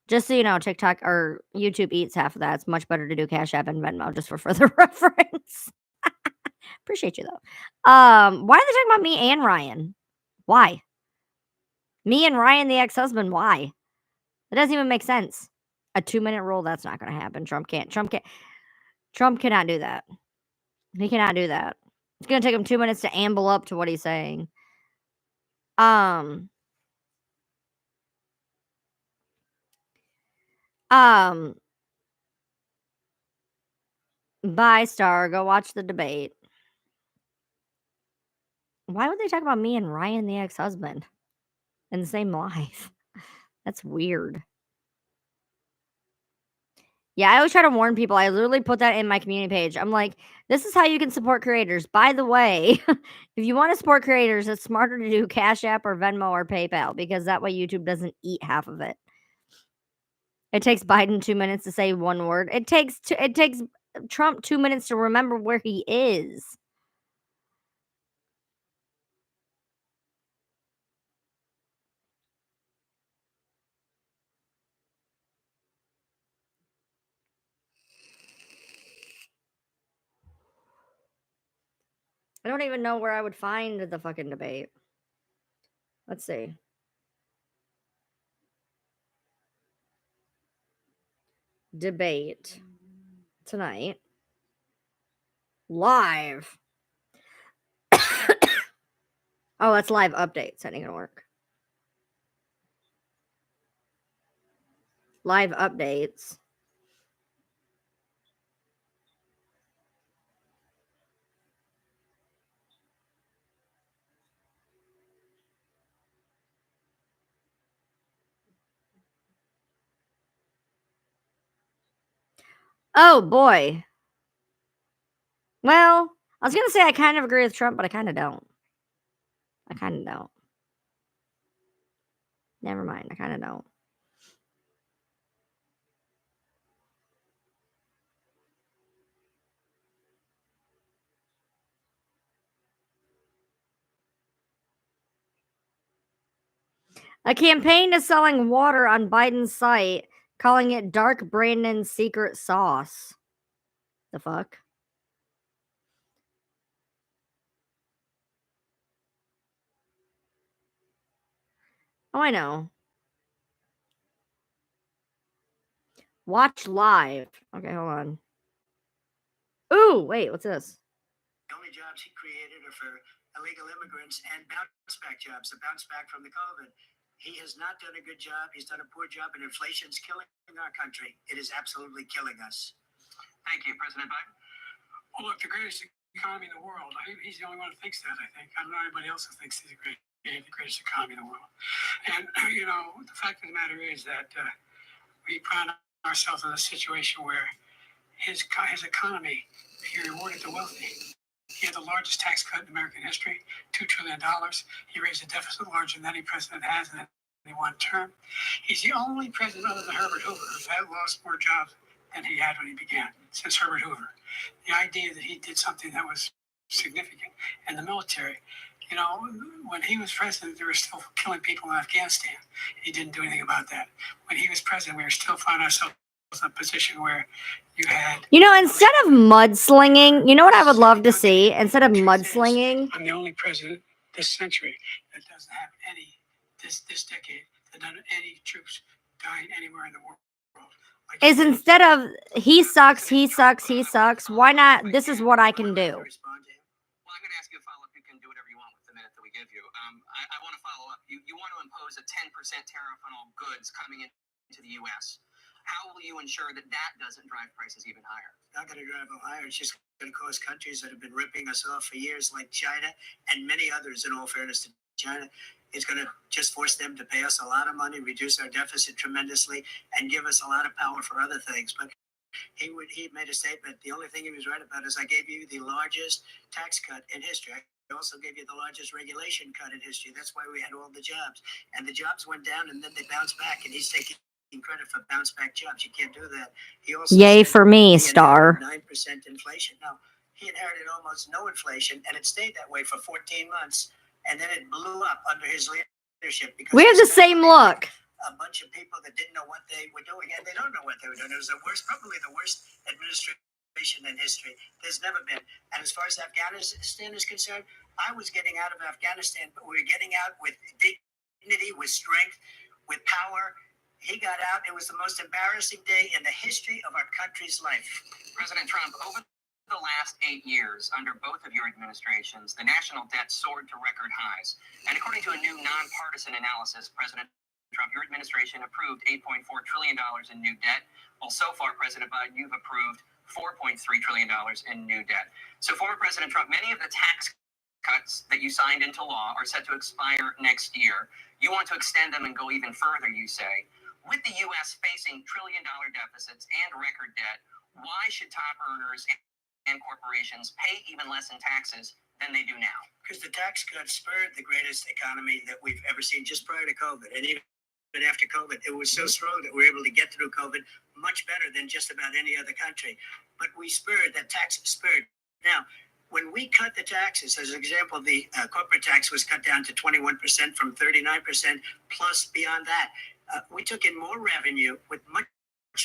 Just so you know, TikTok or YouTube eats half of that. It's much better to do Cash App and Venmo just for further reference. Appreciate you though. Why are they talking about me and Ryan? Why? Me and Ryan, the ex-husband, why? It doesn't even make sense. A 2-minute rule, that's not gonna happen. Trump cannot do that. He cannot do that. It's gonna take him 2 minutes to amble up to what he's saying. Um, um, bye, Star. Go watch the debate. Why would they talk about me and Ryan, the ex-husband, in the same life? That's weird. Yeah, I always try to warn people. I literally put that in my community page. I'm like, this is how you can support creators. By the way, if you want to support creators, it's smarter to do Cash App or Venmo or PayPal because that way YouTube doesn't eat half of it. It takes Biden 2 minutes to say one word. It takes Trump 2 minutes to remember where he is. I don't even know where I would find the fucking debate. Let's see. Debate tonight. Live. Oh, that's live updates. That ain't gonna work. Live updates. Oh boy. Well, I was gonna say I kind of agree with Trump, but I kind of don't. I kind of don't. Never mind. I kind of don't. A campaign is selling water on Biden's site, calling it Dark Brandon's secret sauce. The fuck? Oh, I know. Watch live. Okay, hold on. Ooh, wait, what's this? The only jobs he created are for illegal immigrants and bounce back jobs, the bounce back from the COVID. He has not done a good job. He's done a poor job, and inflation's killing our country. It is absolutely killing us. Thank you, President Biden. Well, look, the greatest economy in the world. He's the only one who thinks that, I think. I don't know anybody else who thinks he's the greatest economy in the world. And, the fact of the matter is that we find ourselves in a situation where his economy, he rewarded the wealthy. He had the largest tax cut in American history, $2 trillion. He raised a deficit larger than any president has in any one term. He's the only president other than Herbert Hoover who's lost more jobs than he had when he began, since Herbert Hoover. The idea that he did something that was significant in the military. When he was president, they were still killing people in Afghanistan. He didn't do anything about that. When he was president, we were still finding ourselves in a position where you had... instead of mudslinging, you know what I would love to see? Instead of mudslinging... I'm the only president this century that doesn't have this decade, that doesn't have any troops dying anywhere in the world. Is instead of he sucks, why not this is what I can do? Well, I'm going to ask you a follow-up. You can do whatever you want with the minute that we give you. I want to follow up. You want to impose a 10% tariff on all goods coming into the U.S. How will you ensure that doesn't drive prices even higher? It's not going to drive them higher. It's just going to cause countries that have been ripping us off for years, like China and many others, in all fairness to China, it's going to just force them to pay us a lot of money, reduce our deficit tremendously, and give us a lot of power for other things. But he made a statement. The only thing he was right about is I gave you the largest tax cut in history. I also gave you the largest regulation cut in history. That's why we had all the jobs. And the jobs went down, and then they bounced back, and he's taking credit for bounce back jobs. You can't do that. He also Yay for me, Star. 9% inflation. No, he inherited almost no inflation, and it stayed that way for 14 months. And then it blew up under his leadership. leadership. Because we have the same look. A bunch of people that didn't know what they were doing, and they don't know what they were doing. It was probably the worst administration in history. There's never been. And as far as Afghanistan is concerned, I was getting out of Afghanistan, but we were getting out with dignity, with strength, with power. He got out. It was the most embarrassing day in the history of our country's life. President Trump, over the last 8 years, under both of your administrations, the national debt soared to record highs. And according to a new nonpartisan analysis, President Trump, your administration approved $8.4 trillion in new debt. Well, so far, President Biden, you've approved $4.3 trillion in new debt. So, former President Trump, many of the tax cuts that you signed into law are set to expire next year. You want to extend them and go even further, you say. With the U.S. facing trillion-dollar deficits and record debt, why should top earners and corporations pay even less in taxes than they do now? Because the tax cuts spurred the greatest economy that we've ever seen just prior to COVID. And even after COVID, it was so strong that we were able to get through COVID much better than just about any other country. But we spurred, that tax spurred. Now, when we cut the taxes, as an example, the corporate tax was cut down to 21% from 39%, plus beyond that. We took in more revenue with much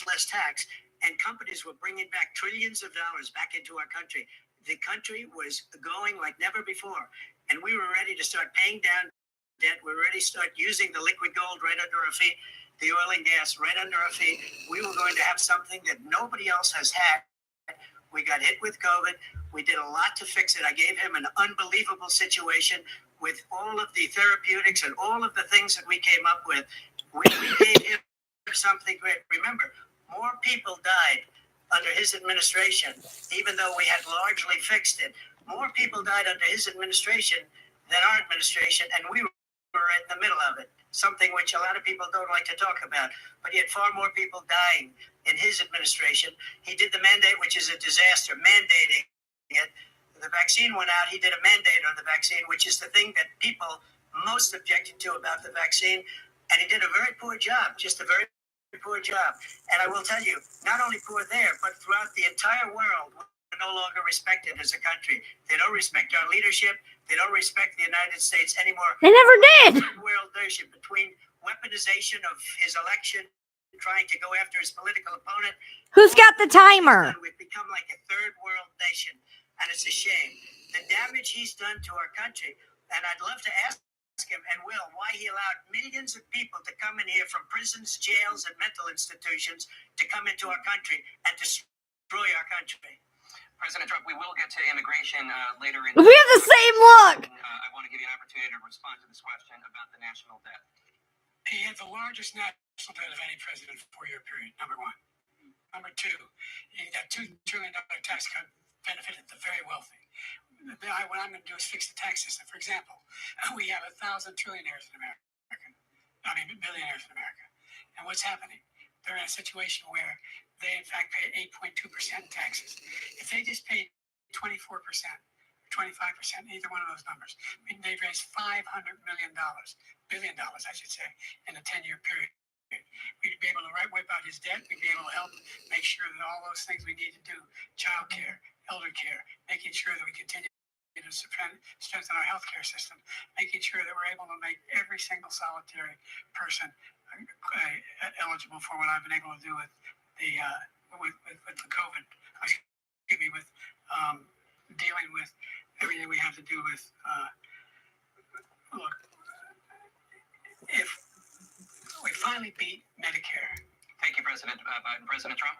less tax, and companies were bringing back trillions of dollars back into our country. The country was going like never before, and we were ready to start paying down debt. We're ready to start using the liquid gold right under our feet, the oil and gas right under our feet. We were going to have something that nobody else has had. We got hit with COVID. We did a lot to fix it. I gave him an unbelievable situation with all of the therapeutics and all of the things that we came up with. We gave him something great. Remember, more people died under his administration, even though we had largely fixed it. More people died under his administration than our administration, and we were right in the middle of it, something which a lot of people don't like to talk about. But he had far more people dying in his administration. He did the mandate, which is a disaster, mandating it. The vaccine went out. He did a mandate on the vaccine, which is the thing that people most objected to about the vaccine. And he did a very poor job, just a very poor job. And I will tell you, not only poor there, but throughout the entire world, we're no longer respected as a country. They don't respect our leadership. They don't respect the United States anymore. They never did. World leadership, between weaponization of his election, trying to go after his political opponent. Who's got the timer? We've become like a third world nation, and it's a shame. The damage he's done to our country, and I'd love to ask him, and will, why he allowed millions of people to come in here from prisons, jails, and mental institutions to come into our country and destroy our country. President Trump, we will get to immigration later in. We have the same look. I want to give you an opportunity to respond to this question about the national debt. He had the largest national debt of any president for a 4-year period, number one. Number two, that $2 trillion tax cut benefited the very wealthy. What I'm going to do is fix the tax system. For example, we have 1,000 trillionaires in America. Billionaires in America. And what's happening? They're in a situation where they, in fact, pay 8.2% taxes. If they just paid 24%, 25%, either one of those numbers, they've raised $500 billion, I should say, in a 10-year period. We'd be able to wipe out his debt. We'd be able to help make sure that all those things we need to do, child care, elder care, making sure that we continue to strengthen our healthcare system, making sure that we're able to make every single solitary person eligible for what I've been able to do with the COVID. With dealing with everything we have to do with. Look, if we finally beat Medicare. Thank you, President Biden. President Trump?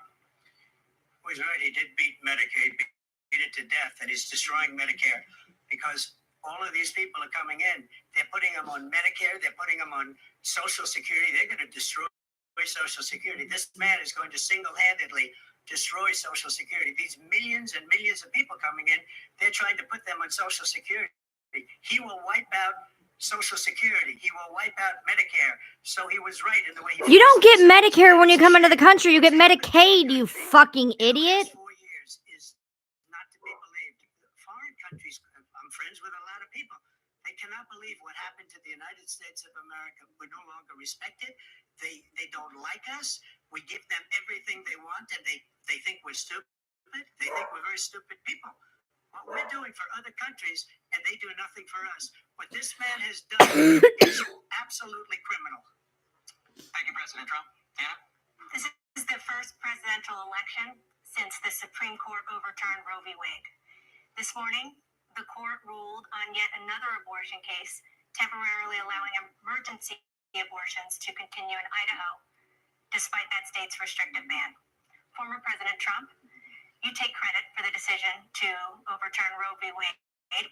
Well, he's right. He did beat Medicare. He beat it to death, and he's destroying Medicare because all of these people are coming in. They're putting them on Medicare. They're putting them on Social Security. They're going to destroy Social Security. This man is going to single-handedly destroy Social Security. These millions and millions of people coming in, they're trying to put them on Social Security. He will wipe out Social Security. He will wipe out Medicare. So he was right in the way he. You don't get Medicare when you come into the country. You get Medicaid, you fucking idiot. 4 years is not to be believed. Foreign countries, I'm friends with a lot of people. They cannot believe what happened to the United States of America. We're no longer respected. They don't like us. We give them everything they want, and they think we're stupid. They think we're very stupid people. What we're doing for other countries, and they do nothing for us. What this man has done is absolutely criminal. Thank you, President Trump. Anna? This is the first presidential election since the Supreme Court overturned Roe v. Wade. This morning, the court ruled on yet another abortion case, temporarily allowing emergency abortions to continue in Idaho, despite that state's restrictive ban. Former President Trump, you take credit for the decision to overturn Roe v. Wade,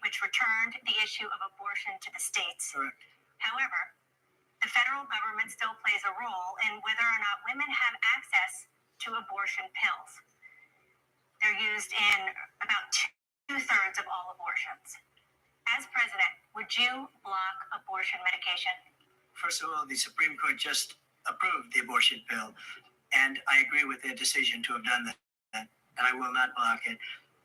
which returned the issue of abortion to the states. Correct. However, the federal government still plays a role in whether or not women have access to abortion pills. They're used in about two-thirds of all abortions. As president, would you block abortion medication? First of all, the Supreme Court just approved the abortion pill, and I agree with their decision to have done that, and I will not block it.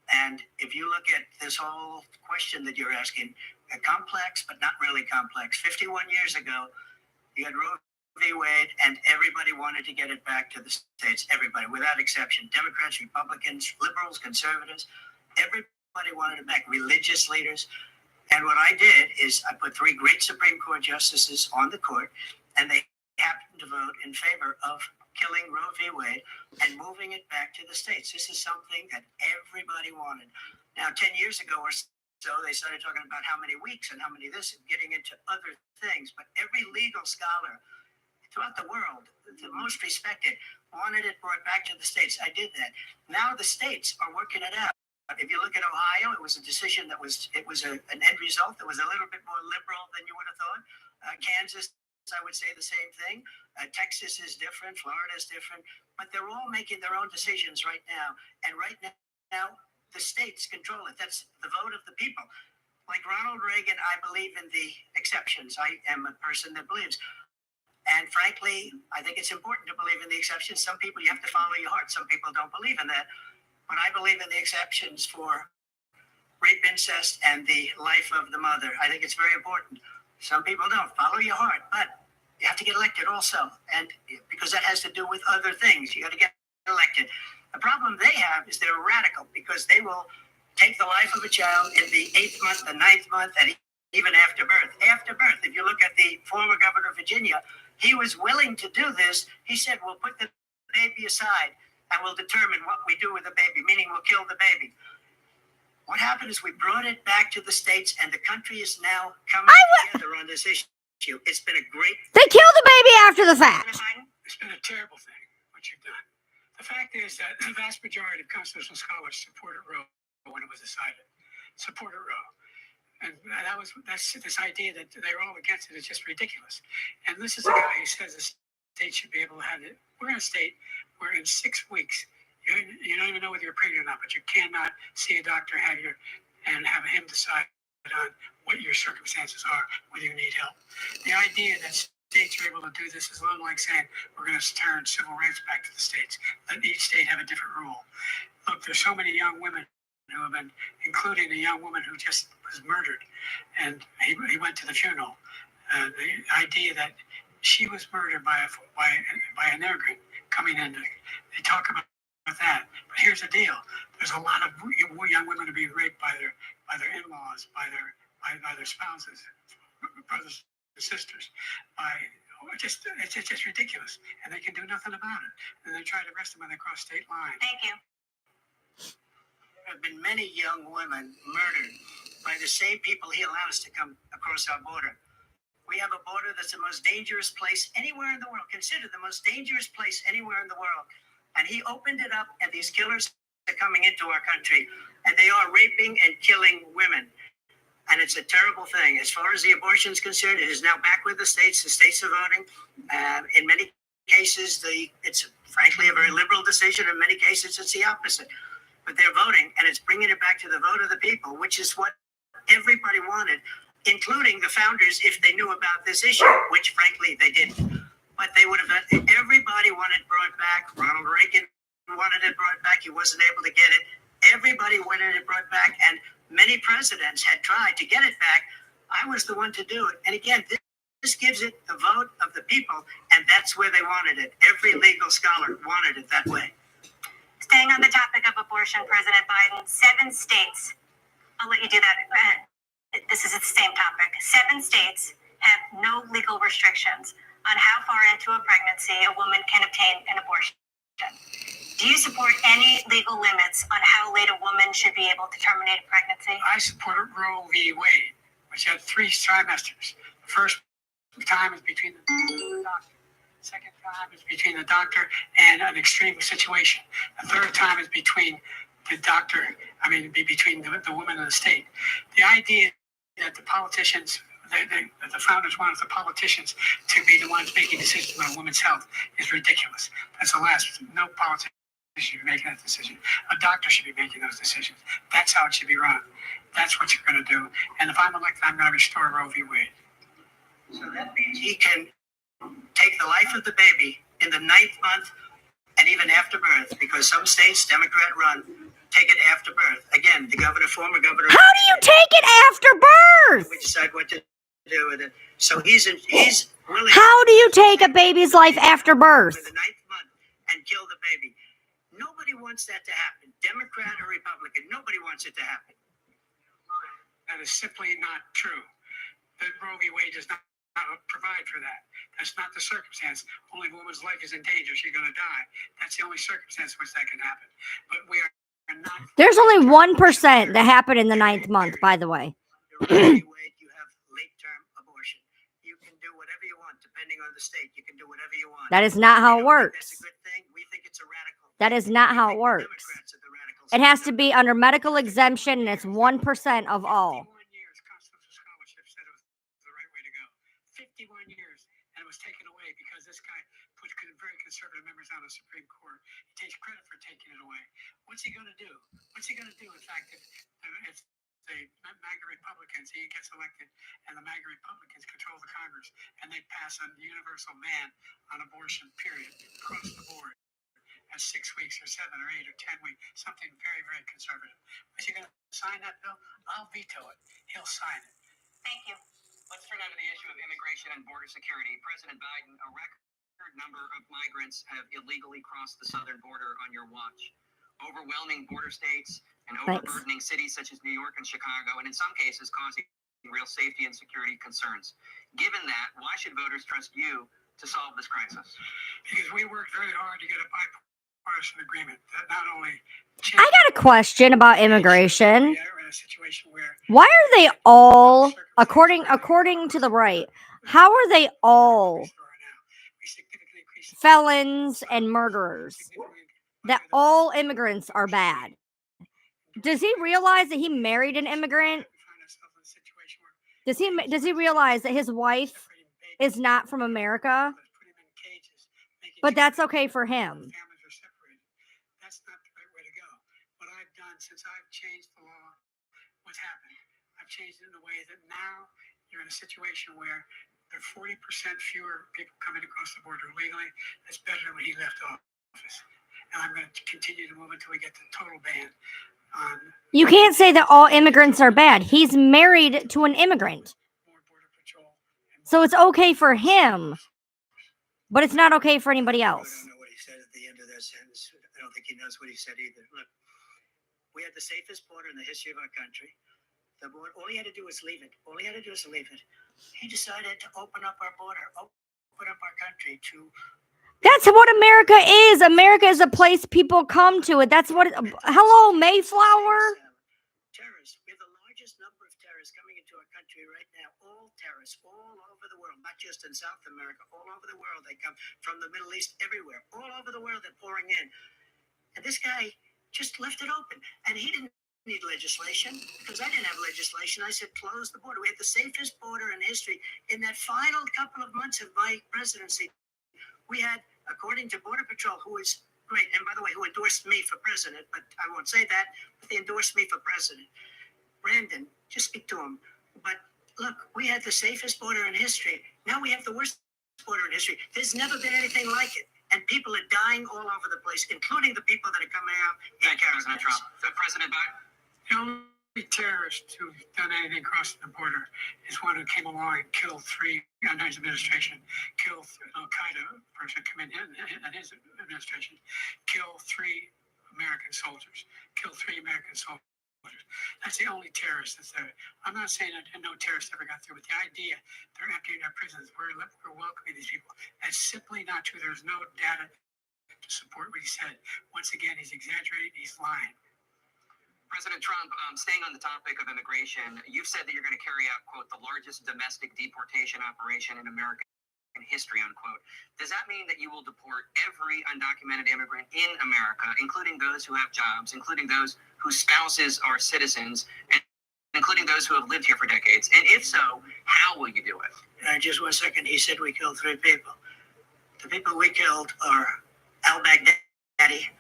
And if you look at this whole question that you're asking, complex but not really complex. 51 years ago, you had Roe v. Wade, and everybody wanted to get it back to the states. Everybody, without exception. Democrats, Republicans, liberals, conservatives, everybody wanted it back. Religious leaders. And what I did is I put 3 great Supreme Court justices on the court, and they happened to vote in favor of killing Roe v. Wade and moving it back to the states. This is something that everybody wanted. Now, 10 years ago or so, they started talking about how many weeks and how many this, and getting into other things. But every legal scholar throughout the world, the most respected, wanted it brought back to the states. I did that. Now the states are working it out. If you look at Ohio, it was a decision that an end result that was a little bit more liberal than you would have thought. Kansas, I would say the same thing. Texas is different. Florida is different. But they're all making their own decisions right now. And right now, the states control it. That's the vote of the people. Like Ronald Reagan, I believe in the exceptions. I am a person that believes. And frankly, I think it's important to believe in the exceptions. Some people, you have to follow your heart. Some people don't believe in that. But I believe in the exceptions for rape, incest, and the life of the mother. I think it's very important. Some people don't. Follow your heart. But you have to get elected also. And because that has to do with other things. You got to get elected. The problem they have is they're radical because they will take the life of a child in the 8th month, the 9th month, and even after birth. After birth, if you look at the former governor of Virginia, he was willing to do this. He said, we'll put the baby aside and we'll determine what we do with the baby, meaning we'll kill the baby. What happened is we brought it back to the states, and the country is now coming together on this issue. It's been a great... They killed the baby after the fact. It's been a terrible thing, what you've done. The fact is that the vast majority of constitutional scholars supported Roe when it was decided. Supported Roe. And that's this idea that they're all against it is just ridiculous. And this is a guy who says the state should be able to have it. We're in a state where in 6 weeks, you don't even know whether you're pregnant or not, but you cannot see a doctor and have him decide on what your circumstances are, whether you need help. The idea that states are able to do this is a little like saying we're going to turn civil rights back to the states. Let each state have a different rule. Look, there's so many young women who have been, including a young woman who just was murdered, and he went to the funeral. The idea that she was murdered by an immigrant coming in, they talk about that. But here's the deal: there's a lot of young women who are being raped by their in-laws, by their spouses, brothers and sisters. It's just ridiculous, and they can do nothing about it. And they try to arrest them when they cross state lines. Thank you. There have been many young women murdered by the same people he allows to come across our border. We have a border that's the most dangerous place anywhere in the world, considered the most dangerous place anywhere in the world. And he opened it up, and these killers are coming into our country, and they are raping and killing women. And it's a terrible thing. As far as the abortion is concerned, it is now back with the states. The states are voting. In many cases, it's frankly a very liberal decision. In many cases, it's the opposite. But they're voting, and it's bringing it back to the vote of the people, which is what everybody wanted, including the founders, if they knew about this issue, which frankly they didn't. But they would have. Everybody wanted it brought back. Ronald Reagan wanted it brought back. He wasn't able to get it. Everybody wanted it brought back, and many presidents had tried to get it back. I was the one to do it. And again, this gives it the vote of the people, and that's where they wanted it. Every legal scholar wanted it that way. Staying on the topic of abortion, President Biden, 7 states. I'll let you do that. Go ahead. this is the same topic. 7 states have no legal restrictions on how far into a pregnancy a woman can obtain an abortion. Do you support any legal limits on how late a woman should be able to terminate a pregnancy? I support Roe v. Wade, which had 3 trimesters. The first time is between the doctor. The second time is between the doctor and an extreme situation. The third time is between the doctor, between the woman and the state. The idea that the politicians, that the founders wanted the politicians to be the ones making decisions on women's health is ridiculous. That's the last. No politician should be making that decision. A doctor should be making those decisions. That's how it should be run. That's what you're going to do. And if I'm elected, I'm going to restore Roe v. Wade. So that means he can take the life of the baby in the 9th month and even after birth, because some states, Democrat run, take it after birth. Again, the former governor. How do you take it after birth? We decide what to do with it. So he's willing. How do you take a baby's life after birth? In the 9th month and kill the baby. Nobody wants that to happen. Democrat or Republican, nobody wants it to happen. That is simply not true. The Roe v. Wade does not provide for that. That's not the circumstance. Only if a woman's life is in danger, she's going to die. That's the only circumstance in which that can happen. But we are not. There's only 1% that happened in the 9th month, by the way. You have late-term abortion. You can do whatever you want, depending on the state. You can do whatever you want. That is not how it works. That's a good thing. We think it's a radical. That is not how it works. It has to be under medical exemption, and it's 1% of all. 51 years, constitutional scholarship said it was the right way to go. 51 years, and it was taken away because this guy put very conservative members on the Supreme Court. He takes credit for taking it away. What's he going to do? What's he going to do, in fact, if the MAGA Republicans, he gets elected, and the MAGA Republicans control the Congress, and they pass a universal ban on abortion, period, across the board. At 6 weeks or 7 or 8 or 10 weeks, something very, very conservative. Is he going to sign that bill? I'll veto it. He'll sign it. Thank you. Let's turn on to the issue of immigration and border security. President Biden, a record number of migrants have illegally crossed the southern border on your watch. Overwhelming border states and overburdening cities such as New York and Chicago, and in some cases causing real safety and security concerns. Given that, why should voters trust you to solve this crisis? Because we worked very hard to get a bipartisan agreement that not only. I got a question about immigration. We're in a situation where Why are they all, according to the right, how are they all felons and murderers? That all immigrants are bad. Does he realize that he married an immigrant? Does he realize that his wife is not from America? But that's okay for him. That's not the right way to go. What I've done since I've changed the law, what's happened? I've changed it in a way that now you're in a situation where there are 40% fewer people coming across the border legally. That's better than when he left office. And I'm going to continue to move until we get the total ban on. You can't say that all immigrants are bad. He's married to an immigrant. More border patrol. So it's okay for him, but it's not okay for anybody else. I don't know what he said at the end of that sentence. I don't think he knows what he said either. Look, we had the safest border in the history of our country. The border, all he had to do was leave it. All he had to do was leave it. He decided to open up our border, open up our country to. That's what America is. America is a place people come to. That's what. Hello, Mayflower. Terrorists. We have the largest number of terrorists coming into our country right now. All terrorists, all over the world, not just in South America, all over the world. They come from the Middle East, everywhere, all over the world. They're pouring in, and this guy just left it open, and he didn't need legislation because I didn't have legislation. I said close the border. We had the safest border in history. In that final couple of months of my presidency, we had, according to Border Patrol, who is great, and by the way, who endorsed me for president, but I won't say that, but they endorsed me for president. Brandon, just speak to him. But look, we had the safest border in history. Now we have the worst border in history. There's never been anything like it. And people are dying all over the place, including the people that are coming out. Thank you, President Trump. President Biden? The only terrorist who's done anything crossing the border is one who came along and killed 3 under his administration, killed an Al-Qaeda person come in his administration, killed 3 American soldiers, killed 3 American soldiers. That's the only terrorist that's there. I'm not saying that no terrorist ever got through, but the idea they're emptying our prisons, we're welcoming these people. That's simply not true. There's no data to support what he said. Once again, he's exaggerating, he's lying. President Trump, staying on the topic of immigration, you've said that you're going to carry out, quote, the largest domestic deportation operation in American history, unquote. Does that mean that you will deport every undocumented immigrant in America, including those who have jobs, including those whose spouses are citizens, and including those who have lived here for decades? And if so, how will you do it? Just 1 second. He said we killed 3 people. The people we killed are al-Baghdadi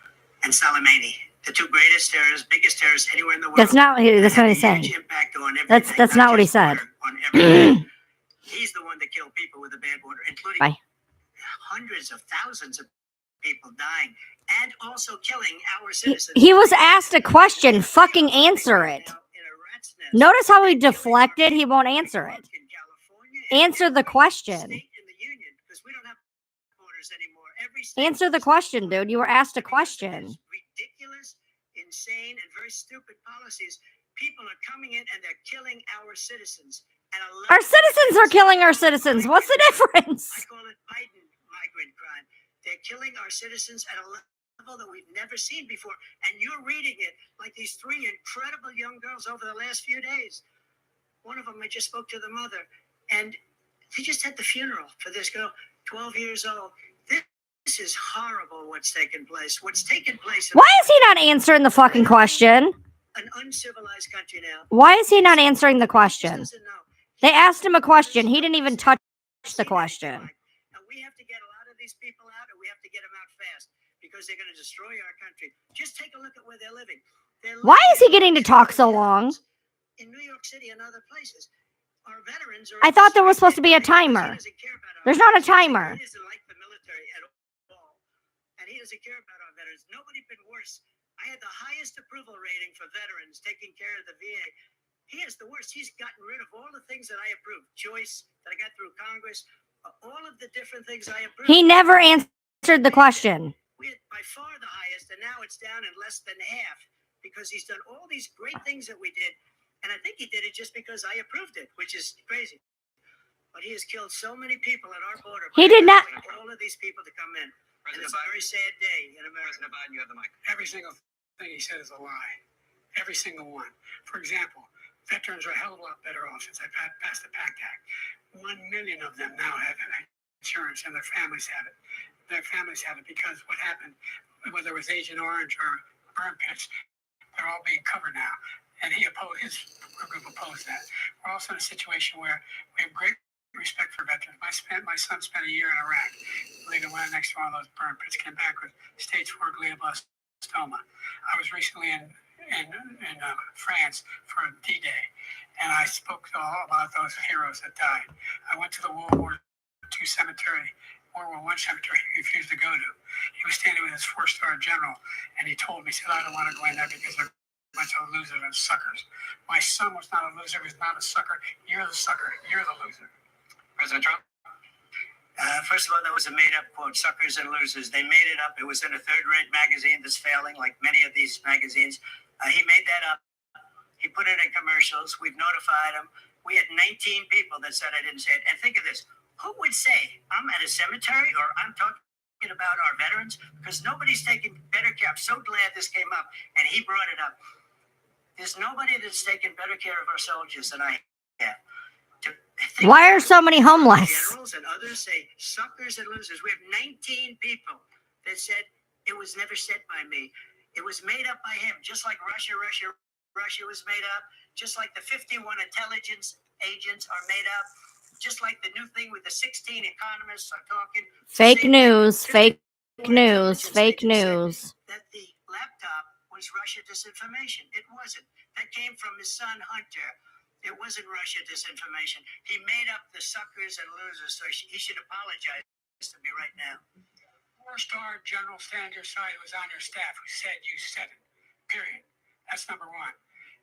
and Soleimani, the 2 greatest terrorists, biggest terrorists anywhere in the world. That's not what he's saying. That's not what he said. He's the one that killed people with a bad border, including hundreds of thousands of people dying and also killing our citizens. He was asked a question. Fucking answer it. Notice how he deflected. He won't answer it. Answer the question. Answer the question, dude. You were asked a question. Ridiculous, insane, and very stupid policies. People are coming in and they're killing our citizens. Our citizens are killing our citizens. What's the difference? I call it Biden migrant crime. They're killing our citizens at a level that we've never seen before. And you're reading it like these 3 incredible young girls over the last few days. One of them, I just spoke to the mother, and they just had the funeral for this girl, 12 years old. This is horrible what's taken place. What's taken place. Why is he not answering the fucking question? An uncivilized country now. Why is he not answering the question? They asked him a question. He didn't even touch the question. And we have to get a lot of these people out, and we have to get them out fast because they're going to destroy our country. Just take a look at where they're living. Why is he getting to talk so long? In New York City and other places. Our veterans are. I thought there was supposed to be a timer. There's not a timer. He doesn't like the military at all. And he doesn't care about our veterans. Nobody been worse. I had the highest approval rating for veterans taking care of the VA. He is the worst. He's gotten rid of all the things that I approved. Choice that I got through Congress. All of the different things I approved. He never answered the question. We had by far the highest, and now it's down in less than half because he's done all these great things that we did. And I think he did it just because I approved it, which is crazy. But he has killed so many people at our border. He did not. All of these people to come in. And it's a very sad day in America. President Biden, you have the mic. Every single thing he said is a lie. Every single one. For example, veterans are a hell of a lot better off since I passed the PACT Act. 1 million of them now have insurance, and their families have it. Their families have it because what happened, whether it was Agent Orange or burn pits, they're all being covered now. And his group opposed that. We're also in a situation where we have great respect for veterans. My son spent a year in Iraq. Believe it, went next to one of those burn pits, came back with stage 4 glioblastoma. I was recently in France for a D-Day, and I spoke all about those heroes that died. I went to the World War II cemetery, World War I cemetery he refused to go to. He was standing with his 4-star general, and he told me, he said, I don't want to go in there because they're a bunch of losers and suckers. My son was not a loser. He was not a sucker. You're the sucker. You're the loser. President Trump? First of all, that was a made-up quote, suckers and losers. They made it up. It was in a third-rate magazine that's failing, like many of these magazines. He made that up. He put it in commercials. We've notified him. We had 19 people that said I didn't say it. And think of this. Who would say I'm at a cemetery or I'm talking about our veterans? Because nobody's taking better care. I'm so glad this came up, and he brought it up. There's nobody that's taken better care of our soldiers than I have. Why are so many homeless? Generals and others say suckers and losers. We have 19 people that said it was never said by me. It was made up by him, just like Russia was made up, just like the 51 intelligence agents are made up, just like the new thing with the 16 economists are talking. Fake news, fake news, fake news. That the laptop was Russia disinformation. It wasn't. That came from his son, Hunter. It wasn't Russia disinformation. He made up the suckers and losers, so he should apologize to me right now. 4-star general standing your side who was on your staff who said you said it, period. That's number one.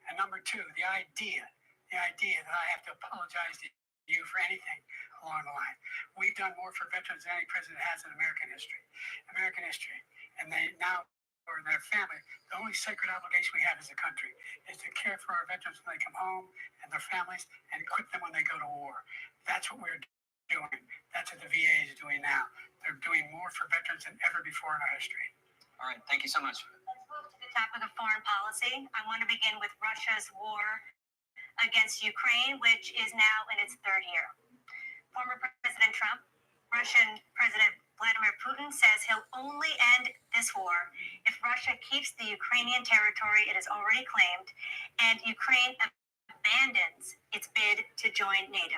And number two, the idea that I have to apologize to you for anything along the line. We've done more for veterans than any president has in American history. And they now are in their their family. The only sacred obligation we have as a country is to care for our veterans when they come home and their families and equip them when they go to war. That's what we're doing. That's what the VA is doing now. They're doing more for veterans than ever before in our history. All right, thank you so much. Let's move to the topic of foreign policy. I want to begin with Russia's war against Ukraine, which is now in its third year. Former President Trump, Russian President Vladimir Putin says he'll only end this war if Russia keeps the Ukrainian territory it has already claimed and Ukraine abandons its bid to join NATO.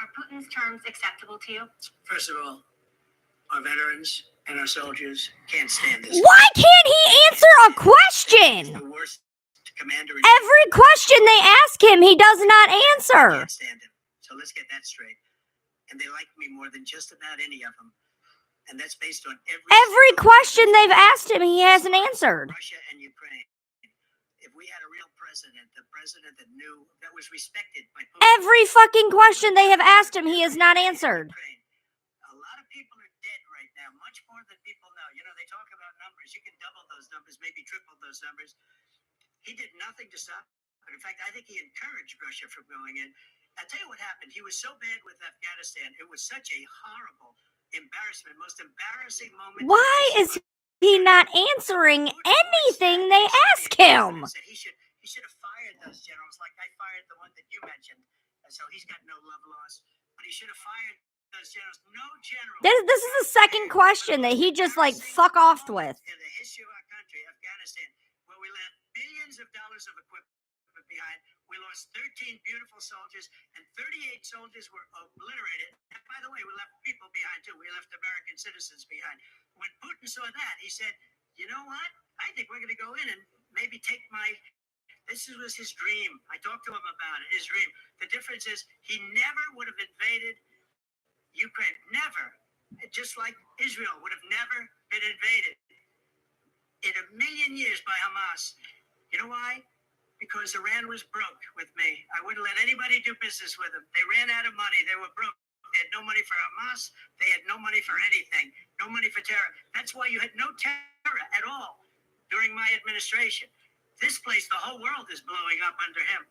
Are Putin's terms acceptable to you? First of all, our veterans and our soldiers can't stand this. Why can't he answer a He's question? the worst commander in Every question they ask him, he does not answer. can't stand him. So let's get that straight. And they like me more than just about any of them. And that's based on Every question they've asked him, he hasn't answered. Russia and Ukraine. If we had a real president, the president that knew, that was respected by Putin. Every fucking question they have asked him, he has not answered. Ukraine. A lot of people are dead right now, much more than people know. You know, they talk about numbers. You can double those numbers, maybe triple those numbers. He did nothing to stop it. In fact, I think he encouraged Russia from going in. I'll tell you what happened. He was so bad with Afghanistan. It was such a horrible embarrassment, most embarrassing moment. Why is he not answering anything they ask him? He should have fired those generals like I fired the one that you mentioned. And so he's got no love lost. But he should have fired those generals. No general. This is the second question that he just like fuck off with. In the history of our country, Afghanistan, where we left billions of dollars of equipment behind, we lost 13 beautiful soldiers, and 38 soldiers were obliterated. And by the way, we left people behind too. We left American citizens behind. When Putin saw that, he said, you know what? I think we're going to go in and maybe take my... This was his dream. I talked to him about it, his dream. The difference is he never would have invaded Ukraine. Never. Just like Israel would have never been invaded in a million years by Hamas. You know why? Because Iran was broke with me. I wouldn't let anybody do business with them. They ran out of money. They were broke. They had no money for Hamas. They had no money for anything. No money for terror. That's why you had no terror at all during my administration. This place, the whole world is blowing up under him.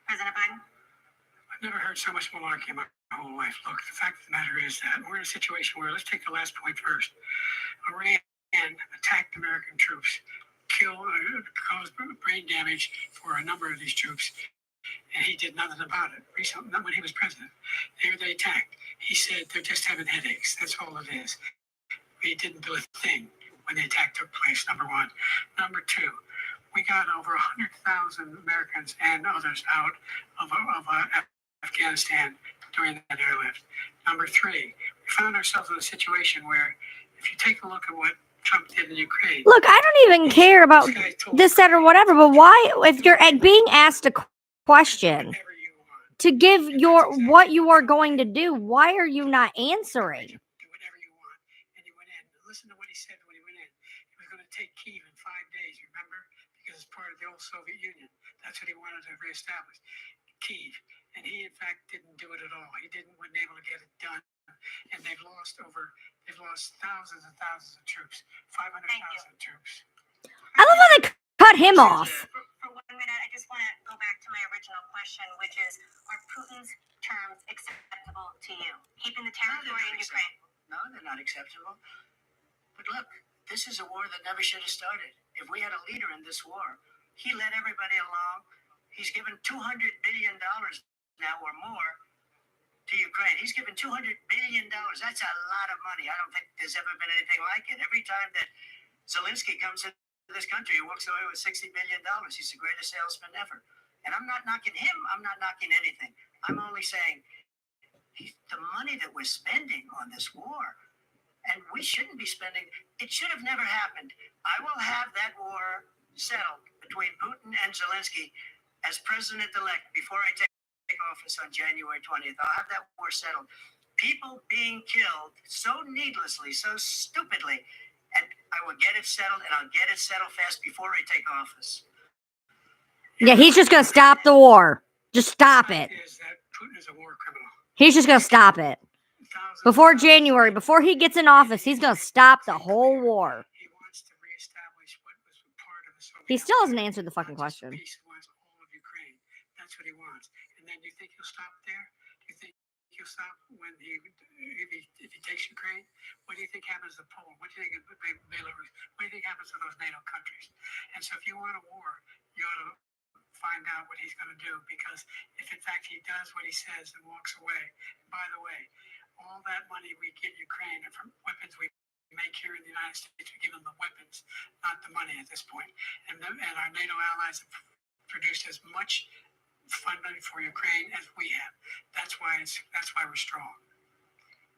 President Biden? I've never heard so much malarkey in my whole life. Look, the fact of the matter is that we're in a situation where, let's take the last point first. Iran attacked American troops, caused brain damage for a number of these troops, and he did nothing about it. Recently, not when he was president. There they attacked. He said they're just having headaches. That's all it is. He didn't do a thing when the attack took place, number one. Number two, we got over 100,000 Americans and others out of Afghanistan during that airlift. Number three, we found ourselves in a situation where if you take a look at what Trump did in Ukraine. Look, I don't even care about this, that, or whatever, but why, if you're being asked a question to give your what you are going to do, why are you not answering? Do whatever you want. And he went in. Listen to what he said when he went in. He was going to take Kyiv in 5 days, remember? Because it's part of the old Soviet Union. That's what he wanted to reestablish. Kyiv. And he, in fact, didn't do it at all. He wasn't able to get it done. And they've lost thousands and thousands of troops, 500,000 troops. I love how they cut him off. For 1 minute, I just want to go back to my original question, which is, are Putin's terms acceptable to you? Keeping the territory in Ukraine? No, they're not acceptable. But look, this is a war that never should have started. If we had a leader in this war, he led everybody along. He's given $200 billion now or more to Ukraine. He's given $200 billion. That's a lot of money. I don't think there's ever been anything like it. Every time that Zelensky comes into this country, he walks away with $60 billion. He's the greatest salesman ever. And I'm not knocking him. I'm not knocking anything. I'm only saying the money that we're spending on this war, and we shouldn't be spending, it should have never happened. I will have that war settled between Putin and Zelensky as president-elect before I take office on January 20th. I'll have that war settled. People being killed so needlessly, so stupidly, and I will get it settled, and I'll get it settled fast before I take office. Yeah, he's just gonna stop the war. Just stop it. Is that Putin is a war criminal. He's just gonna stop it. Before January, before he gets in office, he's gonna stop the whole war. He wants He still hasn't answered the fucking question. Peace. He wants all of Ukraine. That's what he wants. And then do you think he'll stop there? Do you think he'll stop when if he takes Ukraine? What do you think happens to Poland? What do you think of Belarus? What do you think happens to those NATO countries? And so if you want a war, you ought to find out what he's going to do, because if in fact he does what he says and walks away, by the way, all that money we get Ukraine and from weapons we make here in the United States, we give them the weapons, not the money at this point. And our NATO allies have produced as much funding for Ukraine as we have. That's why we're strong.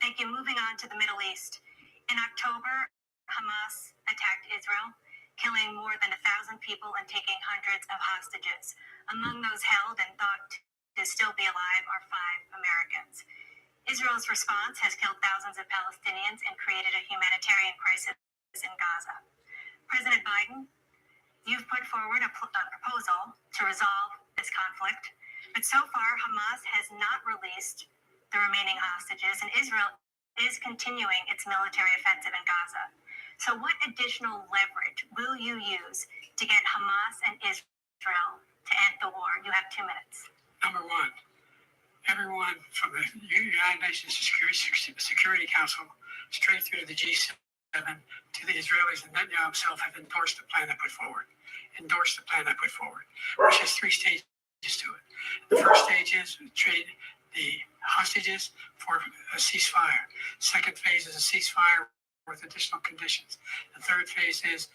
Thank you. Moving on to the Middle East. In October, Hamas attacked Israel, killing more than 1,000 people and taking hundreds of hostages. Among those held and thought to still be alive are 5 Americans. Israel's response has killed thousands of Palestinians and created a humanitarian crisis in Gaza. President Biden, you've put forward a proposal to resolve this conflict, but so far Hamas has not released the remaining hostages, and Israel is continuing its military offensive in Gaza. So what additional leverage will you use to get Hamas and Israel to end the war? You have 2 minutes. Number one, everyone from the United Nations Security Council straight through to the G7 to the Israelis and Netanyahu himself have endorsed the plan I put forward, which has 3 stages to it. The first stage is trade the hostages for a ceasefire. Second phase is a ceasefire with additional conditions. The third phase is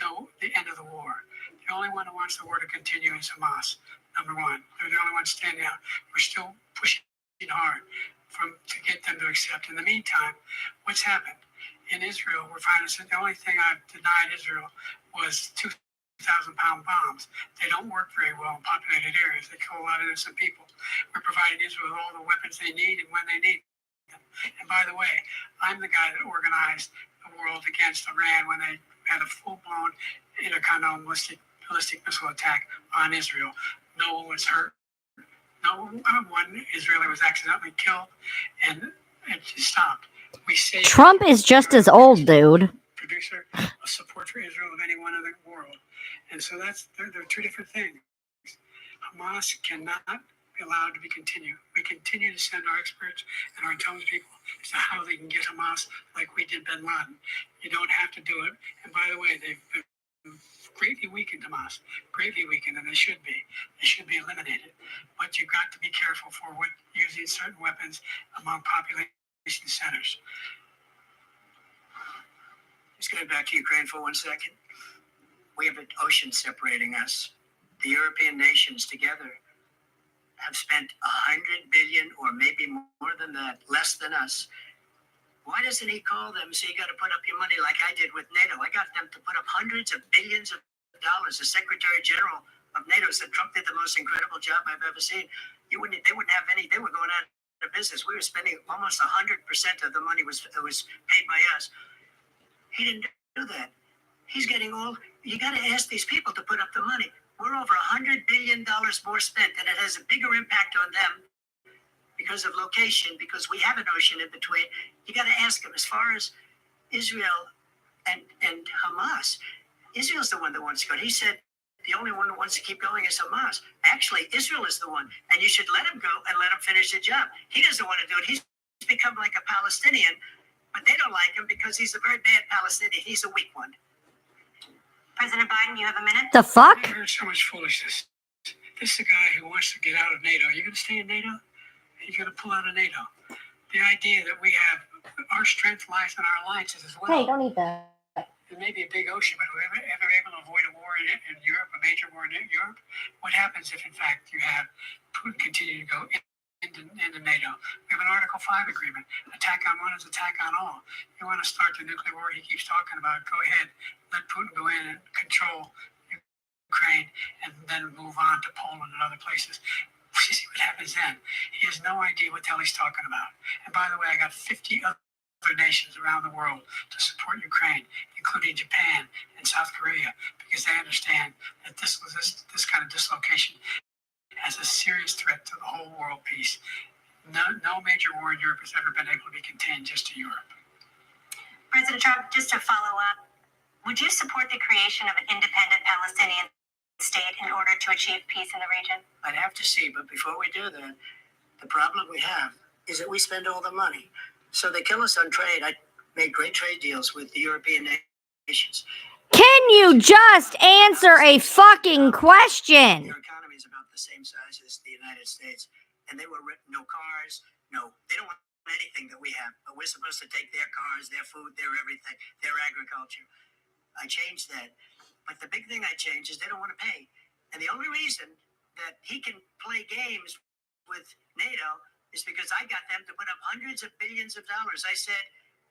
the end of the war. The only one who wants the war to continue is Hamas. Number one, they're the only ones standing out. We're still pushing hard to get them to accept. In the meantime, what's happened in Israel? We're finding the only thing I've denied Israel was 2,000-pound bombs. They don't work very well in populated areas. They kill a lot of innocent people. We're providing Israel with all the weapons they need and when they need them. And by the way, I'm the guy that organized the world against Iran when they had a full-blown intercontinental ballistic missile attack on Israel. No one was hurt. No one Israeli was accidentally killed, and it stopped. We say Trump is just as old, dude. Producer of support for Israel of anyone in the world, and so they're 2 different things. Hamas cannot be allowed to be continued. We continue to send our experts and our intelligence people as to how they can get Hamas like we did Bin Laden. You don't have to do it. And by the way, they've been greatly weakened Hamas, and they should be. They should be eliminated. But you've got to be careful for using certain weapons among population centers. Just going back to Ukraine for 1 second. We have an ocean separating us. The European nations together have spent $100 billion, or maybe more than that, less than us. Why doesn't he call them and say, you got to put up your money like I did with NATO? I got them to put up hundreds of billions of dollars. The Secretary General of NATO said Trump did the most incredible job I've ever seen. They wouldn't have any. They were going out of business. We were spending almost 100% of the money was paid by us. He didn't do that. He's getting all. You got to ask these people to put up the money. We're over $100 billion more spent, and it has a bigger impact on them because of location, because we have an ocean in between. You got to ask them. As far as Israel and Hamas, Israel's the one that wants to go. He said the only one that wants to keep going is Hamas. Actually, Israel is the one, and you should let him go and let him finish the job. He doesn't want to do it. He's become like a Palestinian, but they don't like him because he's a very bad Palestinian. He's a weak one. President Biden, you have a minute. The fuck? I've heard so much foolishness. This is a guy who wants to get out of NATO. You're going to stay in NATO? You're going to pull out of NATO. The idea that we have our strength lies in our alliances as well. Hey, don't eat that. It may be a big ocean, but are we ever able to avoid a war in Europe, a major war in Europe? What happens if, in fact, you have Putin continue to go into NATO? We have an Article 5 agreement. Attack on one is attack on all. You want to start the nuclear war he keeps talking about, go ahead. Let Putin go in and control Ukraine and then move on to Poland and other places. You see what happens then. He has no idea what the hell he's talking about. And by the way, I got 50 other nations around the world to support Ukraine, including Japan and South Korea, because they understand that this kind of dislocation has a serious threat to the whole world peace. No major war in Europe has ever been able to be contained just to Europe. President Trump, just to follow up, Would you support the creation of an independent Palestinian state in order to achieve peace in the region? I'd have to see, but before we do that, the problem we have is that we spend all the money. So they kill us on trade. I made great trade deals with the European nations. Can you just answer a fucking question? Their economy is about the same size as the United States, and they were no cars, they don't want anything that we have, but we're supposed to take their cars, their food, their everything, their agriculture. I changed that. But the big thing I changed is they don't want to pay. And the only reason that he can play games with NATO is because I got them to put up hundreds of billions of dollars. I said,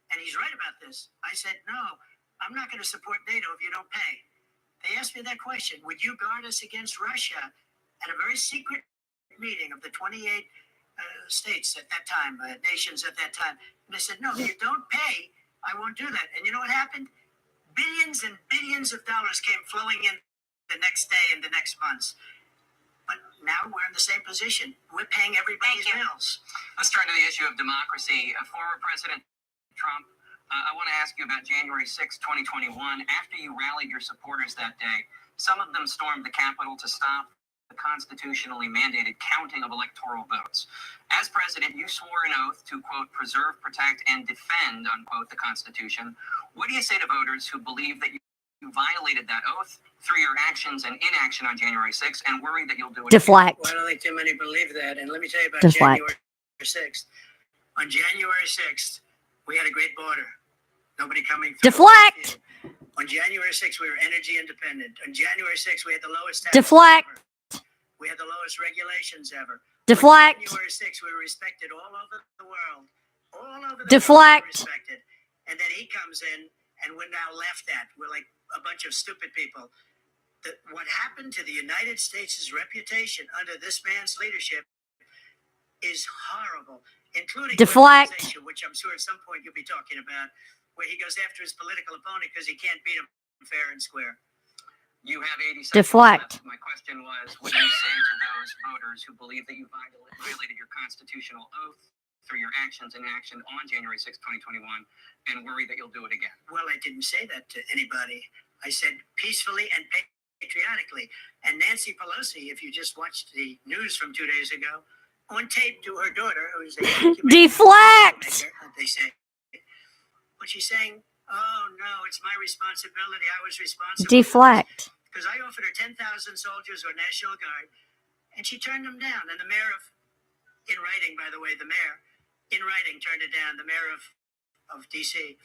and he's right about this, I said, no, I'm not going to support NATO if you don't pay. They asked me that question, would you guard us against Russia at a very secret meeting of the 28 states at that time, nations at that time? And I said, no, if you don't pay, I won't do that. And you know what happened? Billions and billions of dollars came flowing in the next day and the next months. But now we're in the same position. We're paying everybody's bills. Let's turn to the issue of democracy. Former President Trump, I want to ask you about January 6, 2021. After you rallied your supporters that day, some of them stormed the Capitol to stop the constitutionally mandated counting of electoral votes. As president, you swore an oath to, quote, preserve, protect, and defend, unquote, the Constitution. What do you say to voters who believe that you violated that oath through your actions and inaction on January 6th and worry that you'll do it Deflect. Well, I don't think too many believe that. And let me tell you about Deflect. January 6th. On January 6th, we had a great border. Nobody coming through. Deflect. On January 6th, we were energy independent. On January 6th, we had the lowest taxes Deflect. ever. We had the lowest regulations ever. Deflect. On January 6th, we were respected all over the world. All over the Deflect. world, we were respected. And then he comes in, and we're now laughed at. We're like a bunch of stupid people. What happened to the United States' reputation under this man's leadership is horrible, including Deflect. weaponization, which I'm sure at some point you'll be talking about, where he goes after his political opponent because he can't beat him fair and square. You have 80 seconds Deflect. left. My question was, what do you say to those voters who believe that you violated your constitutional oath through your actions and inaction on January 6, 2021, and worry that you'll do it again? Well, I didn't say that to anybody. I said peacefully and patriotically. And Nancy Pelosi, if you just watched the news from 2 days ago, on tape to her daughter, who's a Deflect. they say, but she's saying, oh no, it's my responsibility. I was responsible. Deflect. Because I offered her 10,000 soldiers or National Guard, and she turned them down. And the mayor in writing, by the way, the mayor in writing turned it down. The mayor of D.C.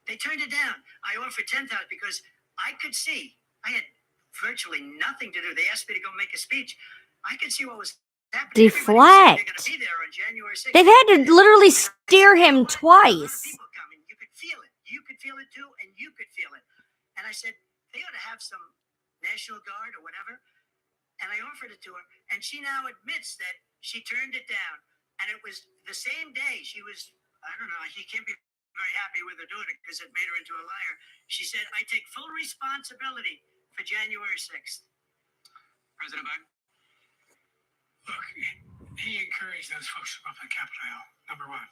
They turned it down. I offered 10,000 because I could see. I had virtually nothing to do. They asked me to go make a speech. I could see what was happening. Deflect. They're going to be there on January 6th. They've had to literally steer him twice. People coming. You could feel it. You could feel it too, and you could feel it. And I said, they ought to have some National Guard or whatever. And I offered it to her, and she now admits that she turned it down. And it was the same day she was, I don't know, she can't be very happy with her daughter because it made her into a liar. She said, I take full responsibility for January 6th. President Biden? Look, he encouraged those folks to go up to the Capitol Hill, number one.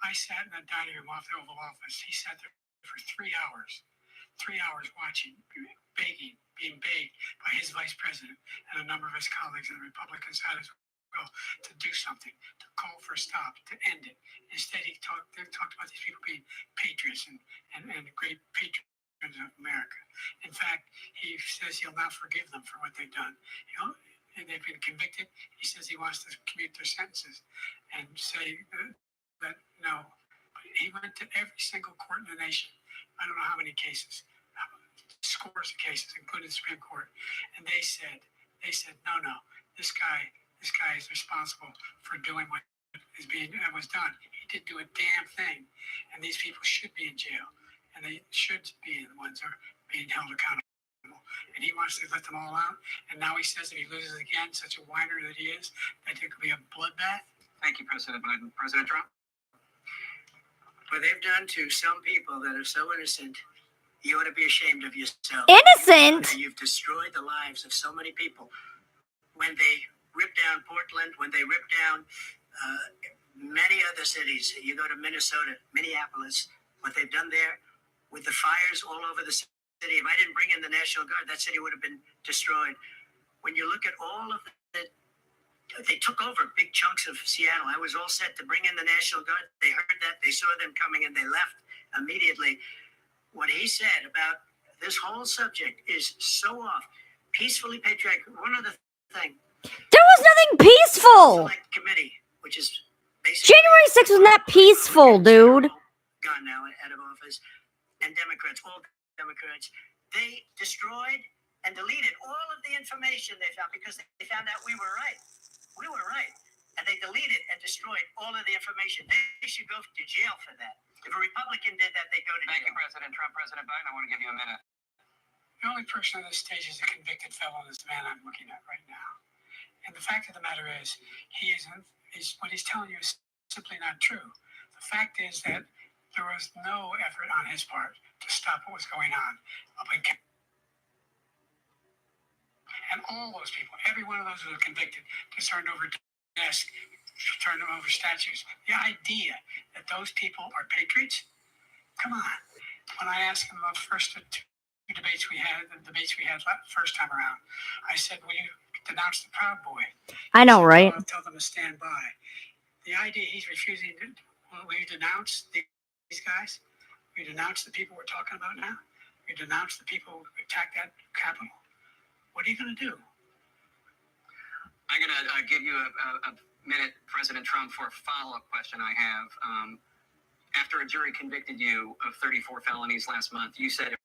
I sat in the dining room off the Oval Office. He sat there for 3 hours watching, begging, being begged by his vice president and a number of his colleagues on the Republican side as well to do something, to call for a stop, to end it. Instead, they talked about these people being patriots and great patrons of America. In fact, he says he'll not forgive them for what they've done. And they've been convicted. He says he wants to commute their sentences and say that no. But he went to every single court in the nation. I don't know how many cases, scores of cases, including the Supreme Court. And they said, no, this guy is responsible for doing what was done. He didn't do a damn thing. And these people should be in jail. And they should be the ones that are being held accountable. And he wants to let them all out. And now he says if he loses again, such a whiner that he is, that there could be a bloodbath. Thank you, President Biden. President Trump? What they've done to some people that are so innocent, you ought to be ashamed of yourself. Innocent? You've destroyed the lives of so many people. When they ripped down Portland, when they ripped down many other cities, you go to Minnesota, Minneapolis, what they've done there with the fires all over the city, if I didn't bring in the National Guard, that city would have been destroyed. When you look at all of they took over big chunks of Seattle. I was all set to bring in the National Guard. They heard that, they saw them coming, and they left immediately. What he said about this whole subject is so off. Peacefully patriotic. One other thing. There was nothing peaceful. Select committee, which is basically January 6th was not peaceful, dude. Gone now, out of office, and Democrats, all Democrats, they destroyed and deleted all of the information they found because they found out we were right. We were right. And they deleted and destroyed all of the information. They should go to jail for that. If a Republican did that, they'd go to jail. Thank you, President Trump. President Biden, I want to give you a minute. The only person on this stage is a convicted felon is the man I'm looking at right now. And the fact of the matter is, what he's telling you is simply not true. The fact is that there was no effort on his part to stop what was going on up in Canada. And all those people, every one of those who were convicted, just turned over desks, turned over statues. The idea that those people are patriots, come on. When I asked him the first two debates we had first time around, I said, will you denounce the Proud Boy? I know, right? I'll tell them to stand by. The idea he's refusing to, will you denounce these guys? Will you denounce the people we're talking about now? Will you denounce the people who attacked that Capitol? What are you going to do? I'm going to give you a minute, President Trump, for a follow-up question I have. After a jury convicted you of 34 felonies last month, you said if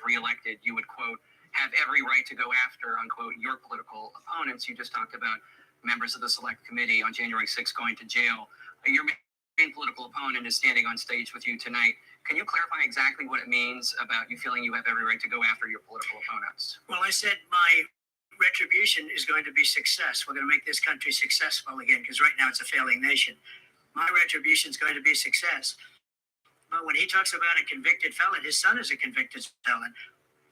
reelected, you would, quote, have every right to go after, unquote, your political opponents. You just talked about members of the Select Committee on January 6th going to jail. Your main political opponent is standing on stage with you tonight. Can you clarify exactly what it means about you feeling you have every right to go after your political opponents? Well, I said my retribution is going to be success. We're going to make this country successful again, because right now it's a failing nation. My retribution is going to be success. But when he talks about a convicted felon, his son is a convicted felon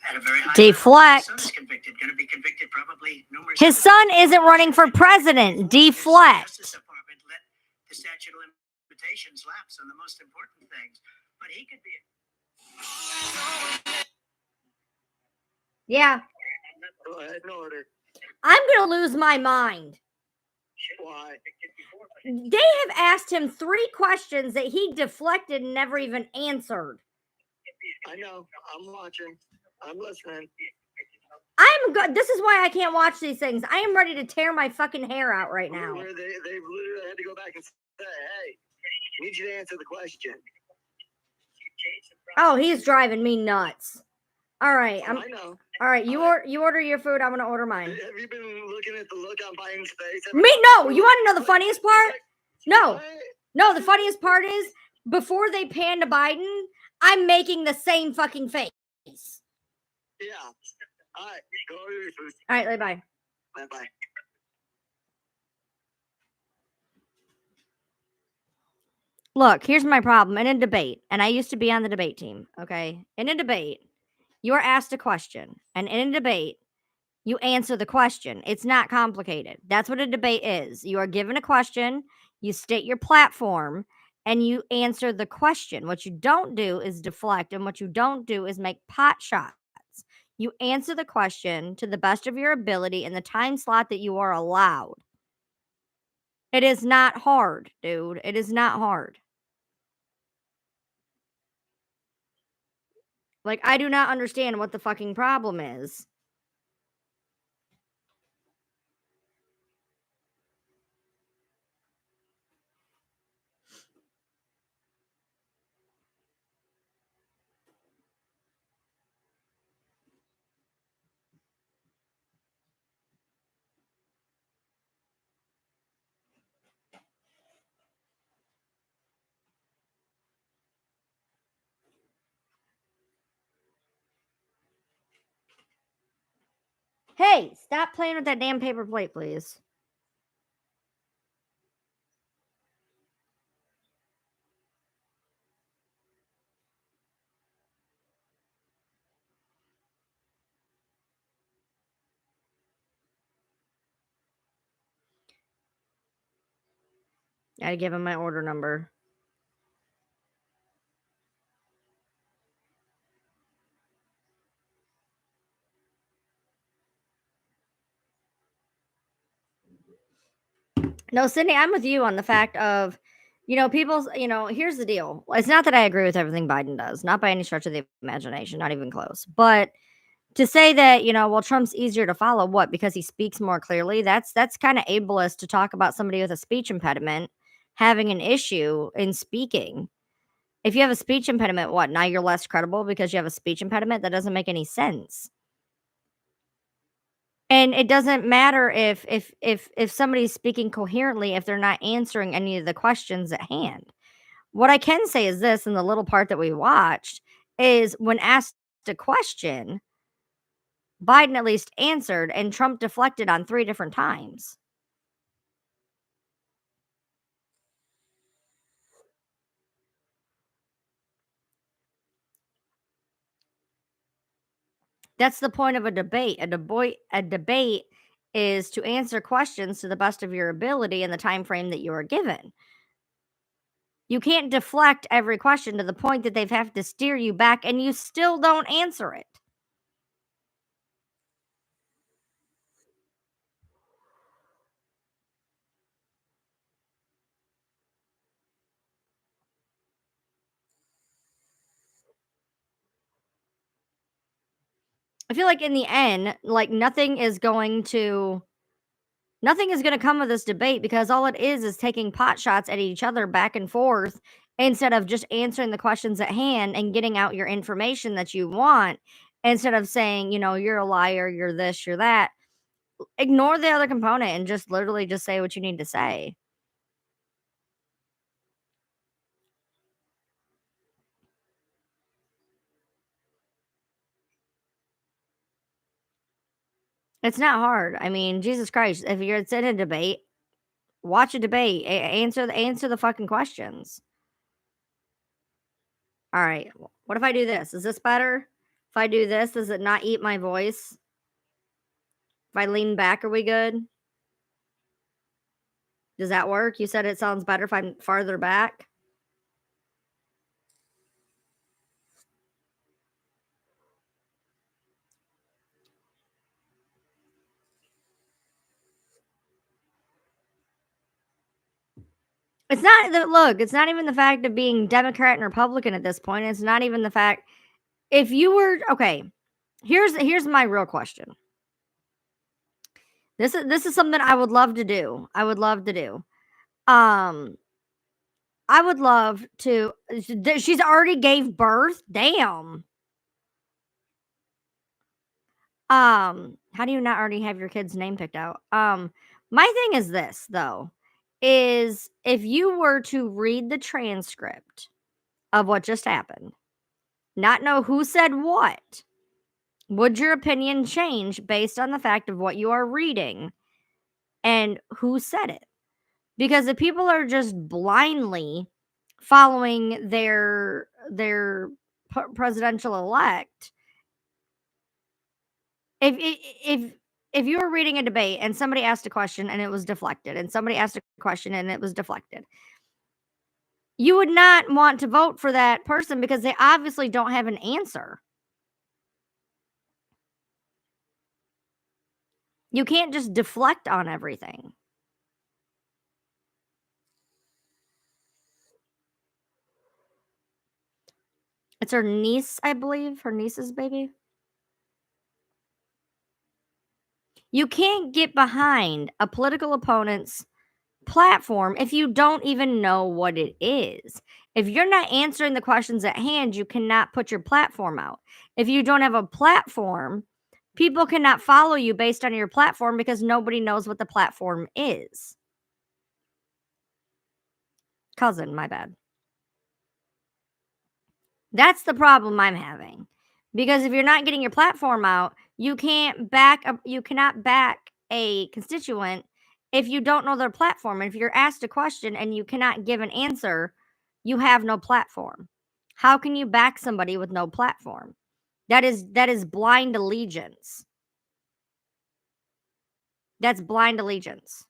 at a very high Deflect. level. His son is convicted, going to be convicted probably numerous His son isn't running for president. Deflect. The Justice Department let the statute of limitations lapse on the most important things. But he could be. Yeah. Go ahead, in order. I'm going to lose my mind. Why? They have asked him 3 questions that he deflected and never even answered. I know. I'm watching. I'm listening. I'm good. This is why I can't watch these things. I am ready to tear my fucking hair out right now. They've literally had to go back and say, hey, I need you to answer the question. Oh, he's driving me nuts. All right. I know. All right. You order your food. I'm going to order mine. Have you been looking at the look on Biden's face? Me? No. You want to know the funniest part? No. No, the funniest part is before they pan to Biden, I'm making the same fucking face. Yeah. All right. Go order your food. All right. Bye. Bye-bye. Look, here's my problem. In a debate, and I used to be on the debate team, okay? In a debate, you are asked a question, and in a debate, you answer the question. It's not complicated. That's what a debate is. You are given a question, you state your platform, and you answer the question. What you don't do is deflect, and what you don't do is make pot shots. You answer the question to the best of your ability in the time slot that you are allowed. It is not hard, dude. It is not hard. Like, I do not understand what the fucking problem is. Hey, stop playing with that damn paper plate, please. Gotta give him my order number. No, Sydney, I'm with you on the fact of, people's, here's the deal. It's not that I agree with everything Biden does, not by any stretch of the imagination, not even close. But to say that, well, Trump's easier to follow, what? Because he speaks more clearly. That's kind of ableist to talk about somebody with a speech impediment having an issue in speaking. If you have a speech impediment, what? Now you're less credible because you have a speech impediment? That doesn't make any sense. And it doesn't matter if somebody's speaking coherently if they're not answering any of the questions at hand. What I can say is this, in the little part that we watched, is when asked a question, Biden at least answered and Trump deflected on 3 different times. That's the point of a debate. A debate is to answer questions to the best of your ability in the time frame that you are given. You can't deflect every question to the point that they've have to steer you back and you still don't answer it. I feel like in the end, like nothing is going to come of this debate because all it is taking pot shots at each other back and forth instead of just answering the questions at hand and getting out your information that you want instead of saying, you're a liar, you're this, you're that. Ignore the other component and just literally just say what you need to say. It's not hard. I mean, Jesus Christ, if you're it's in a debate, watch a debate. Answer the fucking questions. All right. What if I do this? Is this better? If I do this, does it not eat my voice? If I lean back, are we good? Does that work? You said it sounds better if I'm farther back. It's not the look, it's not even the fact of being Democrat and Republican at this point. It's not even the fact if you were okay, here's my real question. This is something I would love to do. I would love to do. Um I would love to she's already gave birth. Damn. How do you not already have your kid's name picked out? My thing is this though, is if you were to read the transcript of what just happened, not know who said what, would your opinion change based on the fact of what you are reading and who said it? Because if people are just blindly following their presidential elect, if if you were reading a debate and somebody asked a question and it was deflected and somebody asked a question and it was deflected, you would not want to vote for that person because they obviously don't have an answer. You can't just deflect on everything. It's her niece, I believe, her niece's baby. You can't get behind a political opponent's platform if you don't even know what it is. If you're not answering the questions at hand, you cannot put your platform out. If you don't have a platform, people cannot follow you based on your platform because nobody knows what the platform is. Cousin, my bad. That's the problem I'm having. Because if you're not getting your platform out, you cannot back a constituent if you don't know their platform. And if you're asked a question and you cannot give an answer, you have no platform. How can you back somebody with no platform? That is blind allegiance. That's blind allegiance.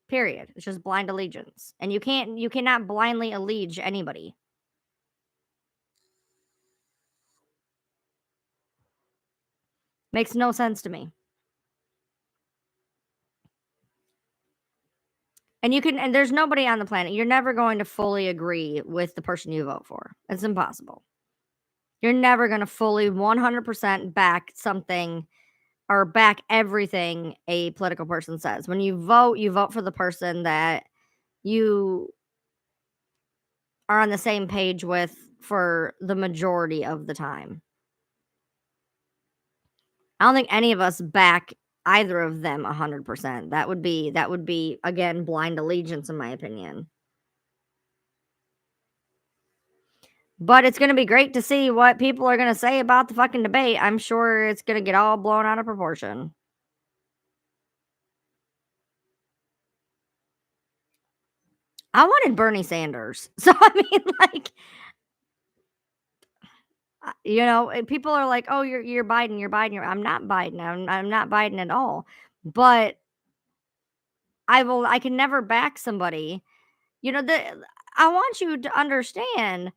Period. It's just blind allegiance. And you cannot blindly allege anybody. Makes no sense to me. And there's nobody on the planet. You're never going to fully agree with the person you vote for. It's impossible. You're never going to fully 100% back something or back everything a political person says. When you vote for the person that you are on the same page with for the majority of the time. I don't think any of us back either of them 100%. That would be again blind allegiance in my opinion. But it's going to be great to see what people are going to say about the fucking debate. I'm sure it's going to get all blown out of proportion. I wanted Bernie Sanders. So, I mean, like, people are like, "Oh, you're Biden, you're Biden." I'm not Biden. I'm not Biden at all. But I can never back somebody. I want you to understand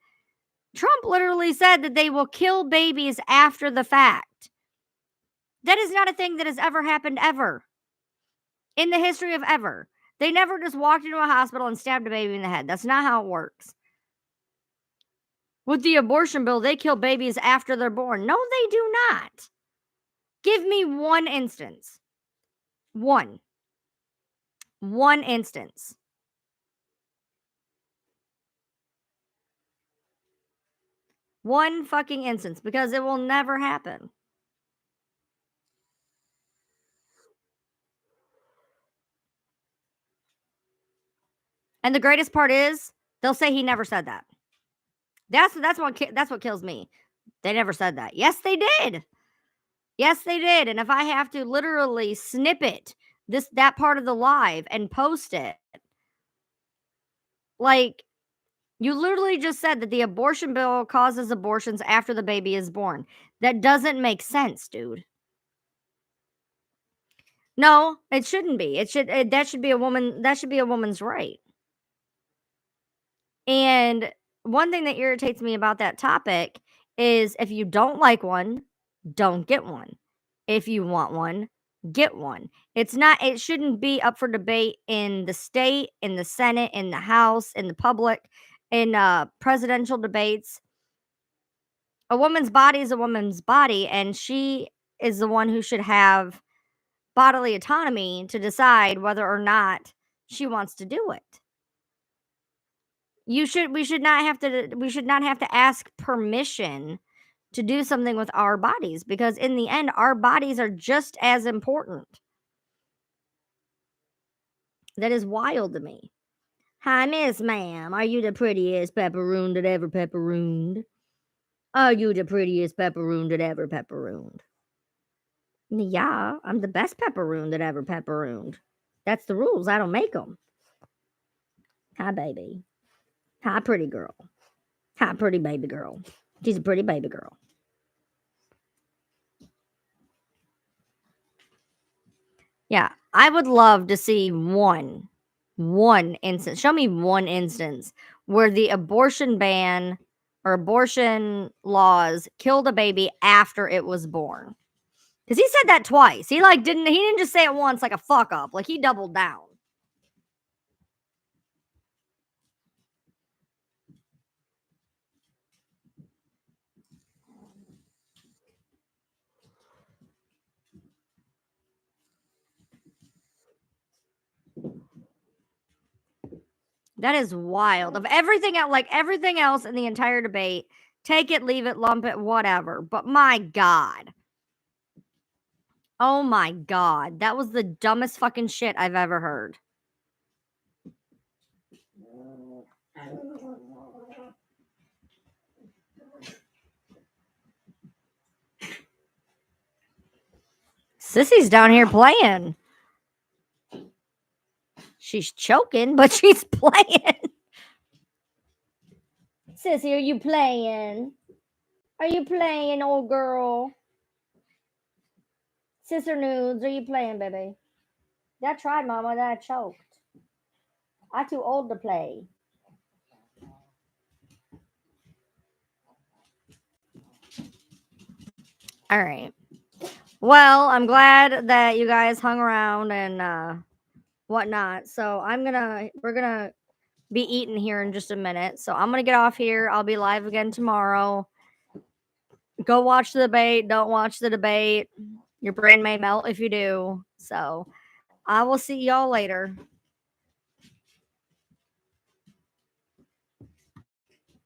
Trump literally said that they will kill babies after the fact. That is not a thing that has ever happened ever in the history of ever. They never just walked into a hospital and stabbed a baby in the head. That's not how it works. With the abortion bill, they kill babies after they're born. No, they do not. Give me one instance. One instance. One fucking instance, because it will never happen. And the greatest part is they'll say he never said that. That's what kills me. They never said that. Yes, they did. Yes, they did. And if I have to literally snippet that part of the live and post it, like, you literally just said that the abortion bill causes abortions after the baby is born. That doesn't make sense, dude. No, it shouldn't be. That should be a woman's right. And one thing that irritates me about that topic is if you don't like one, don't get one. If you want one, get one. It shouldn't be up for debate in the state, in the Senate, in the House, in the public, in presidential debates. A woman's body is a woman's body, and she is the one who should have bodily autonomy to decide whether or not she wants to do it. We should not have to ask permission to do something with our bodies, because in the end our bodies are just as important. That is wild to me. Hi, Miss Ma'am. Are you the prettiest pepperoon that ever pepperooned? Are you the prettiest pepperoon that ever pepperooned? Yeah, I'm the best pepperoon that ever pepperooned. That's the rules. I don't make them. Hi, baby. Hi, pretty girl. Hi, pretty baby girl. She's a pretty baby girl. Yeah, I would love to see one instance. Show me one instance where the abortion ban or abortion laws killed a baby after it was born. Because he said that twice. He didn't just say it once like a fuck up. Like, he doubled down. That is wild. Of everything else in the entire debate, take it, leave it, lump it, whatever. But my God. Oh my God. That was the dumbest fucking shit I've ever heard. Sissy's down here playing. She's choking, but she's playing. Sissy, are you playing? Are you playing, old girl? Sister Nudes, are you playing, baby? I tried, Mama, that I choked. I'm too old to play. All right. Well, I'm glad that you guys hung around and whatnot. So we're gonna be eating here in just a minute. So I'm gonna get off here. I'll be live again tomorrow. Go watch the debate. Don't watch the debate. Your brain may melt if you do. So I will see y'all later.